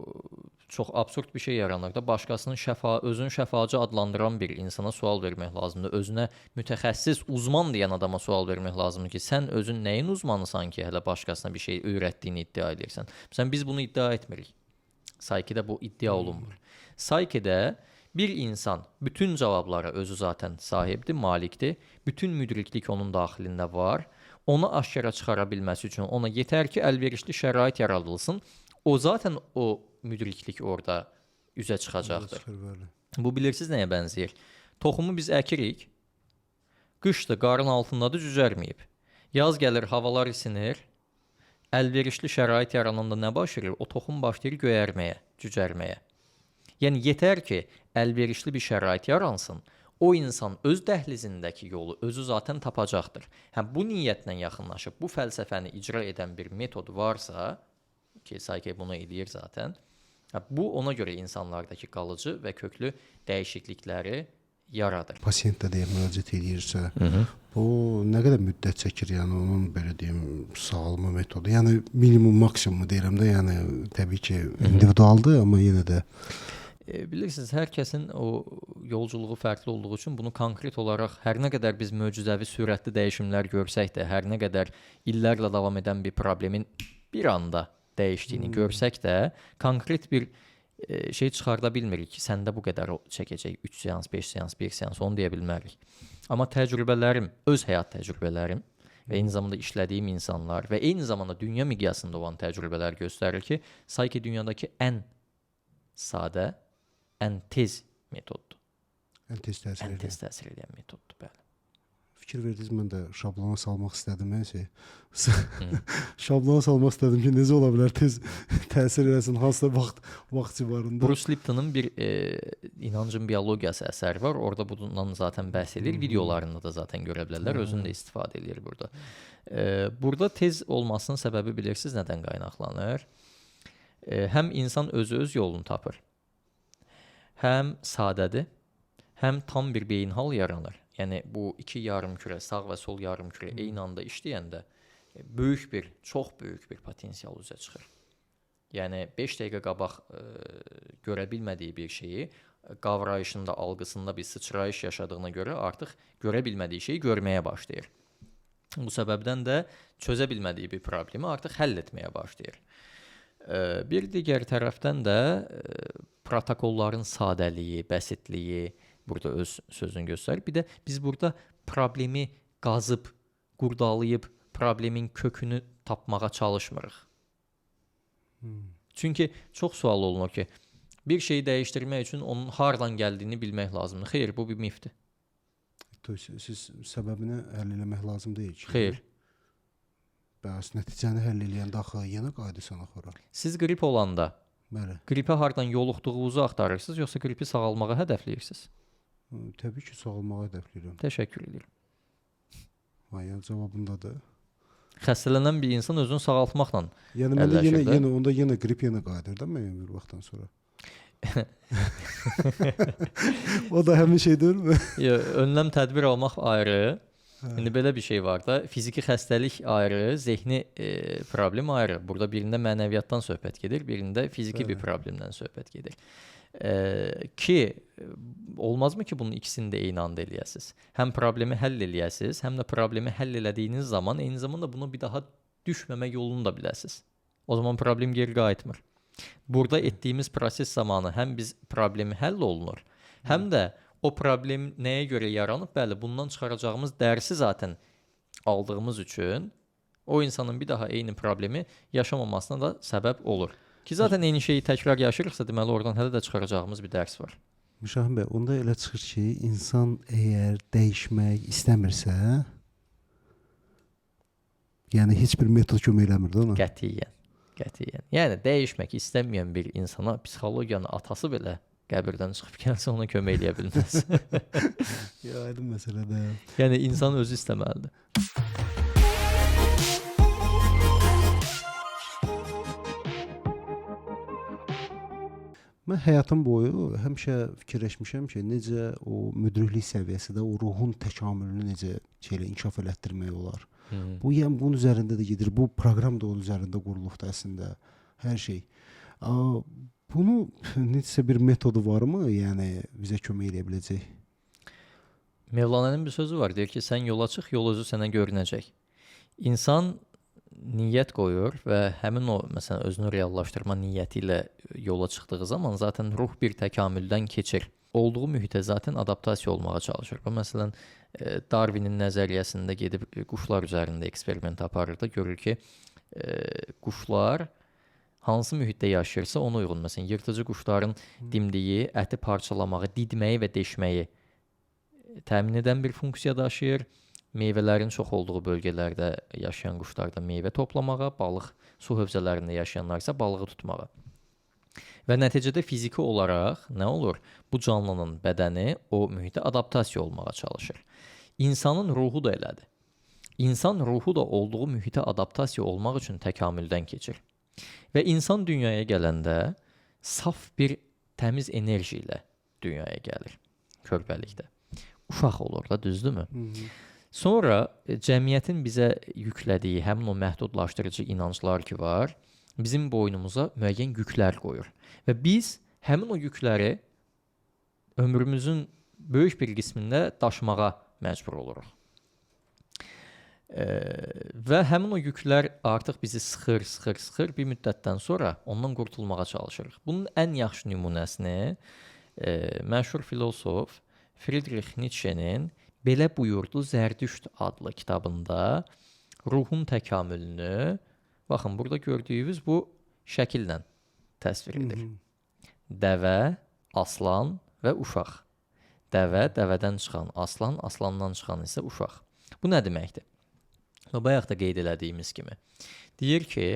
çox absurd bir şey yaranır da, başqasının özünü şəfacı adlandıran bir insana sual vermək lazımdır. Özünə mütəxəssis, uzman deyən adama sual vermək lazımdır ki, sən özün nəyin uzmanısan ki, hələ başqasına bir şey öyrətdiyini iddia edirsən. Məsələn, biz bunu iddia etmirik. Psyche-də bu iddia olunmur. Psyche-də bir insan bütün cavablara özü zaten sahibdir, malikdir. Bütün müdriklik onun daxilində var. Onu aşkara çıxara bilməsi üçün ona yetər ki, əlverişli şərait yaradılsın. O zaten o müdriklik orada üzə çıxacaqdır. Bu bilirsiniz nəyə bənzəyir? Toxumu biz əkirik. Qışdır, qarın altındadır, cücərməyib. Yaz gəlir, havalar isinir. Əlverişli şərait yarananda nə baş verir? O toxum başlayır göyərməyə, cücərməyə. Yəni yetər ki, əlverişli bir şərait yaransın, o insan öz dəhlizindəki yolu özü zaten tapacaqdır. Bu niyyətlə yaxınlaşıb, bu fəlsəfəni icra edən bir metod varsa, ki Psyche bunu eləyir zaten. Bu ona görə insanlardakı qalıcı və köklü dəyişiklikləri yaradır. Pasiyent də deyə müraciət edirsə, bu nə qədər müddət çəkir, yəni onun belə deyim sağalma metodu. Yəni minimum maksimum deyirəm də, yəni təbii ki individualdır, amma yenə də bilirsiniz, hər kəsin o yolculuğu fərqli olduğu üçün bunu konkret olaraq hər nə qədər biz möcüzəvi sürətli dəyişimlər görsək də, hər nə qədər illərlə davam edən bir problemin bir anda dəyişdiyini görsək də, konkret bir şey çıxarda bilmirik ki, səndə bu qədər çəkəcək 3 seans, 5 seans, 1 seans, onu deyə bilmərik. Amma təcrübələrim, öz həyat təcrübələrim və eyni zamanda işlədiyim insanlar və eyni zamanda dünya miqyasında olan təcrübələr göstərir ki, Psyche dünyadakı ən sadə, ən tez metoddur. ən tez təsir edən metoddur, bəli. Fikir verdiniz, mən də şablona salmaq istədim. Şablona salmaq istədim ki, necə ola bilər tez təsir eləsin, hansısa vaxt civarında. Bruce Lipton'un bir inancın biologiyası əsəri var. Orada bundan zaten bəhs edir. Videolarında da zaten görə bilərlər. Özünü də istifadə edir burada. Burada tez olmasının səbəbi bilirsiniz nədən qaynaqlanır? Həm insan öz yolunu tapır. Həm sadədir, həm tam bir beyinhal yaranır. Yəni bu iki yarımkürə, sağ və sol yarımkürə eyni anda işləyəndə çox böyük bir potensial üzə çıxır. Yəni 5 dəqiqə qabaq görə bilmədiyi bir şeyi qavrayışında, algısında bir sıçrayış yaşadığına görə artıq görə bilmədiyi şeyi görməyə başlayır. Bu səbəbdən də çözə bilmədiyi bir problemi artıq həll etməyə başlayır. Bir digər tərəfdən də protokolların sadəliyi, bəsitliyi burada öz sözünü göstərir. Bir də biz burada problemi qazıb, qurdalayıb, problemin kökünü tapmağa çalışmırıq. Çünki çox sual olunur ki, bir şeyi dəyişdirmək üçün onun hardan gəldiyini bilmək lazımdır. Xeyr, bu bir mifdir. Siz səbəbini həll eləmək lazım deyil ki. Xeyr. Bəs nəticəni həll eləyəndə axı yenə qayıdırsan axıra. Siz qrip olanda qripə hardan yoluxduğunuzu axtarırsınız, yoxsa qripi sağalmağa hədəfləyirsiniz? Təbii ki, sağalmağa hədəfləyirəm. Təşəkkür edirəm. Yəni cavabındadır. Xəstələnən bir insan özünü sağaltmaqla yəni məndə yenə qrip qayıdır da müəyyən bir vaxtdan sonra. O da həmin şey deyilmi? Önləm tədbir almaq ayrı. İndi belə bir şey var da, fiziki xəstəlik ayrı, zehni problem ayrı. Burada birində mənəviyyatdan söhbət gedir, birində fiziki bir problemdən söhbət gedir. Ki olmazmı ki bunun ikisini də eyni anda eləyəsiniz? Həm problemi həll eləyəsiniz, həm də problemi həll elədiyiniz zaman eyni zamanda bunu bir daha düşməmək yolunu da biləsiniz. O zaman problem geri qayıtmır. Burada etdiyimiz proses zamanı həm biz problemi həll olunur, həm də o problem nəyə görə yaranıb? Bəli, bundan çıxaracağımız dərsi zaten aldığımız üçün o insanın bir daha eyni problemi yaşamamasına da səbəb olur. Ki zaten eyni şeyi təkrar yaşayırıqsa, deməli oradan hələ də çıxaracağımız bir dərs var. Müşahim bəy, onda elə çıxır ki, insan əgər dəyişmək istəmirsə, yəni heç bir metod kömək eləmir də ona. Qətiyyən. Yəni dəyişmək istəməyən bir insana psixologiyanın atası belə qəbirdən çıxıb gəlsə ona kömək eləyə bilməz. Ya, aydın məsələdə. Yəni insan özü istəməlidir. Mən həyatım boyu həmişə fikirləşmişəm ki, necə o müdriklik səviyyəsində o ruhun təkamülünü necə inkişaf elətdirmək olar. Bu yəni bunun üzərində də gedir. Bu proqram da onun üzərində qurulubdur əslində. Hər şey. Bunu necəsə bir metodu varmı? Yəni bizə kömək edə biləcək. Mevlana'nın bir sözü var. Deyir ki, sən yola çıx, yol özü sənə görünəcək. İnsan niyyət qoyur və həmin o məsələn özünü reallaşdırma niyyəti ilə yola çıxdığı zaman zaten ruh bir təkamüldən keçir. Olduğu mühitə zaten adaptasiya olmağa çalışır. Bu məsələn Darwinin nəzəriyyəsində gedib quşlar üzərində eksperiment aparır da görür ki, quşlar hansı mühitdə yaşayırsa ona uyğun. Məsələn, yırtıcı quşların dimdiyi, əti parçalamağı, didməyi və deşməyi təmin edən bir funksiya daşıyır. Meyvələrin çox olduğu bölgələrdə yaşayan quşlar da meyvə toplamağa, balıq su hövzələrində yaşayanlar isə balığı tutmağa. Və nəticədə fiziki olaraq nə olur? Bu canlının bədəni o mühitə adaptasiya olmağa çalışır. İnsanın ruhu da elədir. İnsan ruhu da olduğu mühitə adaptasiya olmaq üçün təkamüldən keçir. Və insan dünyaya gələndə saf bir təmiz enerji ilə dünyaya gəlir körpəlikdə. Uşaq olur da, düzdürmü? Sonra cəmiyyətin bizə yüklədiyi həmin o məhdudlaşdırıcı inanclar ki var, bizim boynumuza müəyyən yüklər qoyur. Və biz həmin o yükləri ömrümüzün böyük bir qismində daşımağa məcbur oluruq. Və həmin o yüklər artıq bizi sıxır, bir müddətdən sonra ondan qurtulmağa çalışırıq. Bunun ən yaxşı nümunəsini məşhur filosof Friedrich Nietzsche'nin Belə buyurdu Zərdüşt adlı kitabında ruhun təkamülünü, baxın, burada gördüyünüz bu şəkillə təsvir edir. Dəvə, aslan və uşaq. Dəvə, dəvədən çıxan aslan, aslandan çıxan isə uşaq. Bu nə deməkdir? Bayaq da qeyd elədiyimiz kimi. Deyir ki,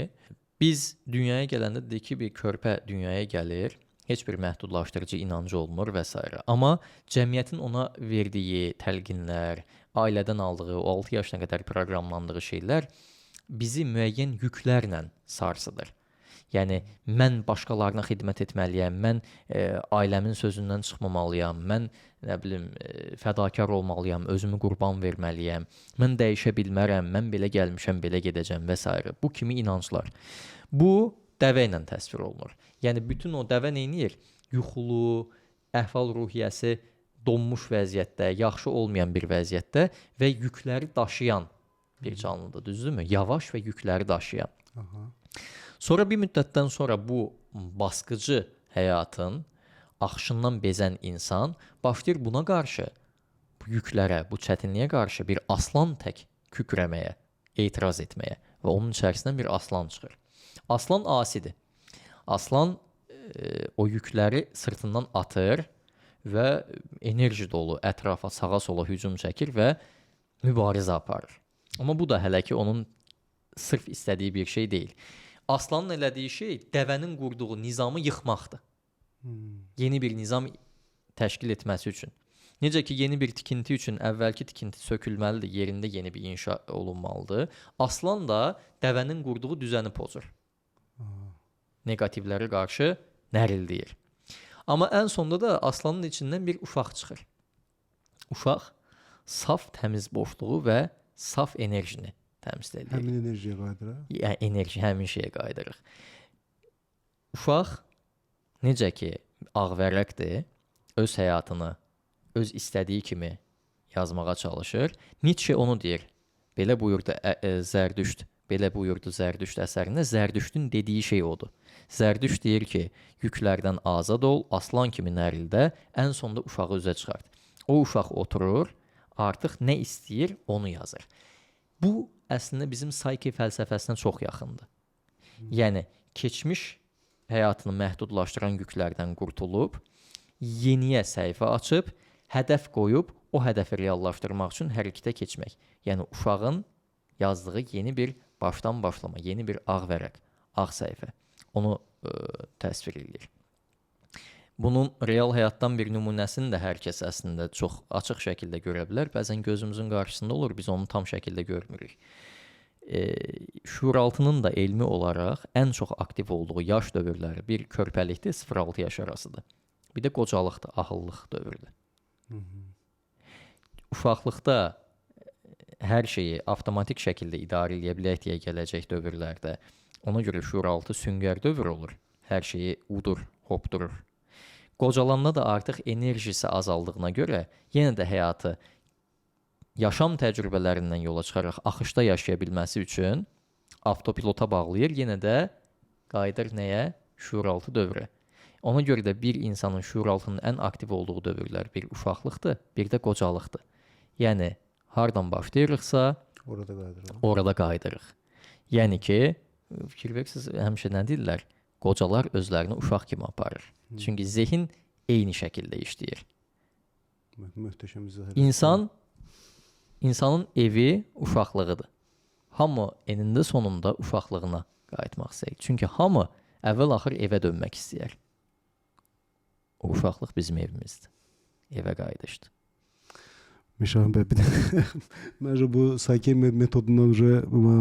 biz dünyaya gələndə dedik ki, bir körpə dünyaya gəlir, heç bir məhdudlaşdırıcı inancı olmur və s. Amma cəmiyyətin ona verdiyi təlqinlər, ailədən aldığı, o 6 yaşına qədər proqramlandığı şeylər bizi müəyyən yüklərlə sarsıdır. Yəni, mən başqalarına xidmət etməliyəm, mən ailəmin sözündən çıxmamalıyam, mən fədakar olmalıyam, özümü qurban verməliyəm, mən dəyişə bilmərəm, mən belə gəlmişəm, belə gedəcəm və s. Bu kimi inanclar. Bu, dəvə ilə təsvir olunur. Yəni, bütün o dəvə neyniyir? Yuxulu, əhval-ruhiyyəsi donmuş vəziyyətdə, yaxşı olmayan bir vəziyyətdə və yükləri daşıyan bir canlıdır, düzdürmü? Yavaş və yükləri daşıyan. Sonra bir müddətdən sonra bu basqıcı həyatın axışından bezən insan başlayır buna qarşı, bu yüklərə, bu çətinliyə qarşı bir aslan tək kükrəməyə, etiraz etməyə və onun içərisindən bir aslan çıxır. Aslan asidir. Aslan o yükləri sırtından atır və enerji dolu ətrafa, sağa sola hücum çəkir və mübarizə aparır. Amma bu da hələ ki onun sırf istədiyi bir şey deyil. Aslanın elədiyi şey dəvənin qurduğu nizamı yıxmaqdır. Yeni bir nizam təşkil etməsi üçün. Necə ki, yeni bir tikinti üçün əvvəlki tikinti sökülməlidir, yerində yeni bir inşa olunmalıdır. Aslan da dəvənin qurduğu düzəni pozur. Negativlərə qarşı nərildəyir. Amma ən sonda da aslanın içindən bir uşaq çıxır. Uşaq saf təmiz boşluğu və saf enerjini təmsil edir. Həmin enerjiyə qayıdırıq. Yəni, enerji həmin şeyə qayıdırıq. Uşaq necə ki, ağvərəqdir, öz həyatını öz istədiyi kimi yazmağa çalışır. Nietzsche onu deyir. Belə buyurdu Zərdüşt. Belə buyurdu Zərdüşt əsərində. Zərdüştün dediyi şey odur. Zərdüşt deyir ki, yüklərdən azad ol, aslan kimi nərildə, ən sonda uşağı üzə çıxart. O uşaq oturur, artıq nə istəyir, onu yazır. Bu, əslində bizim Sayki fəlsəfəsinə çox yaxındır. Yəni, keçmiş həyatını məhdudlaşdıran yüklərdən qurtulub, yeniyə səhifə açıb, hədəf qoyub, o hədəfi reallaşdırmaq üçün hərəkətə keçmək. Yəni, uşağın yazdığı yeni bir başdan başlama, yeni bir ağ vərəq, ağ səhifə. Onu təsvir edir. Bunun real həyatdan bir nümunəsini də hər kəs əslində çox açıq şəkildə görə bilər. Bəzən gözümüzün qarşısında olur, biz onu tam şəkildə görmürük. Şuuraltının da elmi olaraq ən çox aktiv olduğu yaş dövrləri bir körpəlikdir, 0-6 yaş arasıdır. Bir də qocalıqdır, ahıllıq dövrüdür. Uşaqlıqda hər şeyi avtomatik şəkildə idarə edə bilək deyə gələcək dövrlərdə ona görə şuuraltı süngər dövr olur. Hər şeyi udur, hopdurur. Qocalanda da artıq enerjisi azaldığına görə yenə də həyatı yaşam təcrübələrindən yola çıxaraq axışda yaşaya bilməsi üçün avtopilota bağlayır, yenə də qayıdır nəyə? Şuuraltı dövrə. Ona görə də bir insanın şuuraltının ən aktiv olduğu dövrlər bir uşaqlıqdır, bir də qocalıqdır. Yəni, hardan başlayırıqsa, orada qayıdırıq. Yəni ki, fikir verirsiniz, həmişə nə deyirlər? Qocalar özlərini uşaq kimi aparır. Çünki zehin eyni şəkildə işləyir. Möhtəşəm izah. İnsanın evi uşaqlığıdır. Hamı enində sonunda uşaqlığına qayıtmaq istəyir. Çünki hamı əvvəl-axır evə dönmək istəyir. O uşaqlıq bizim evimizdir. Evə qayıdışdır. Mişan bəy, bir də məncə bu Psyche metodundan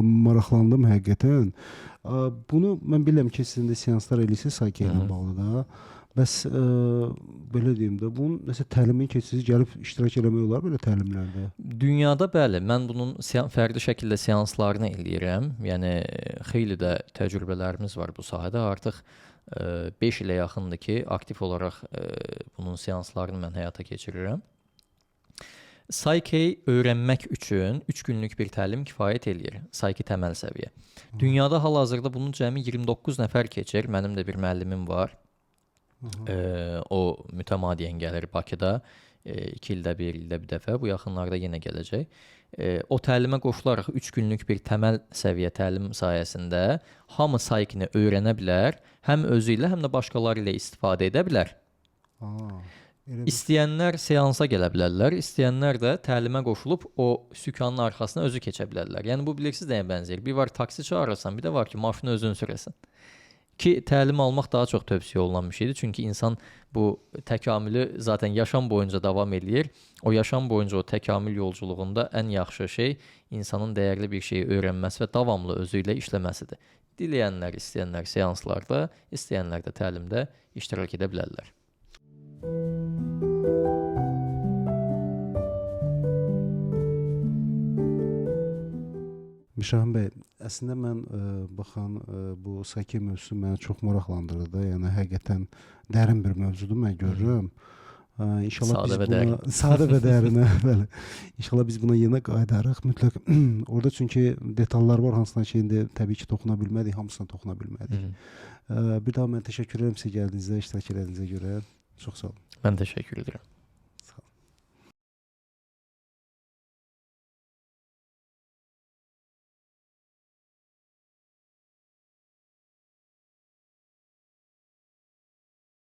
maraqlandım həqiqətən. Bunu mən bilirəm ki, sizin də seanslar eləyirsiniz Psyche ilə bağlı da. Bəs belə deyim də, bunun nəsə təlimin keçici gəlib iştirak eləmək olar belə təlimlərdə? Dünyada bəli, mən bunun fərdi şəkildə seanslarını eləyirəm. Yəni xeyli də təcrübələrimiz var bu sahədə. Artıq 5 ilə yaxındır ki, aktiv olaraq bunun seanslarını mən həyata keçirirəm. Psyche öyrənmək üçün 3 günlük bir təlim kifayət eləyir. Psyche təməl səviyyə. Dünyada hal-hazırda bunun cəmi 29 nəfər keçir. Mənim də bir müəllimim var. O mütəmadiən gəlir Bakıda. 2 ildə bir, ildə bir dəfə. Bu yaxınlarda yenə gələcək. O təlimə qoşularaq 3 günlük bir təməl səviyyə təlim sayəsində hamı Psyche-ni öyrənə bilər. Həm özü ilə, həm də başqaları ilə istifadə edə bilər. İstəyənlər seansa gələ bilərlər, istəyənlər də təlimə qoşulub o sükanın arxasına özü keçə bilərlər. Yəni bu bilirsiniz nəyə bənzəyir? Bir var taksi çağırırsan, bir də var ki, maşını özün sürəsən. Ki təlim almaq daha çox tövsiyə olunan bir şeydir. Çünki insan bu təkamülü zaten yaşam boyunca davam eləyir. O yaşam boyunca o təkamül yolculuğunda ən yaxşı şey insanın dəyərli bir şeyi öyrənməsi və davamlı özü ilə işləməsidir. Diləyənlər, istəyənlər seanslarda, istəyənlər də təlimdə iştirak edə bilərlər. Mişan bəy, əslində mən baxan bu Psyche mövzusu məni çox maraqlandırdı. Yəni həqiqətən dərin bir mövzudur, mən görürəm. İnşallah Sadə və biz buna sadə və dərin, bəli. İnşallah biz buna yenə qayıdarıq mütləq. Orada çünki detallar var, hansına ki indi təbii ki toxuna bilmədik, hamısına toxuna bilmədik. Bir daha mən təşəkkür edirəm sizə gəldiyinizə, iştirak etdiyinizə görə. Çox sağ olun. Mən təşəkkür edirəm.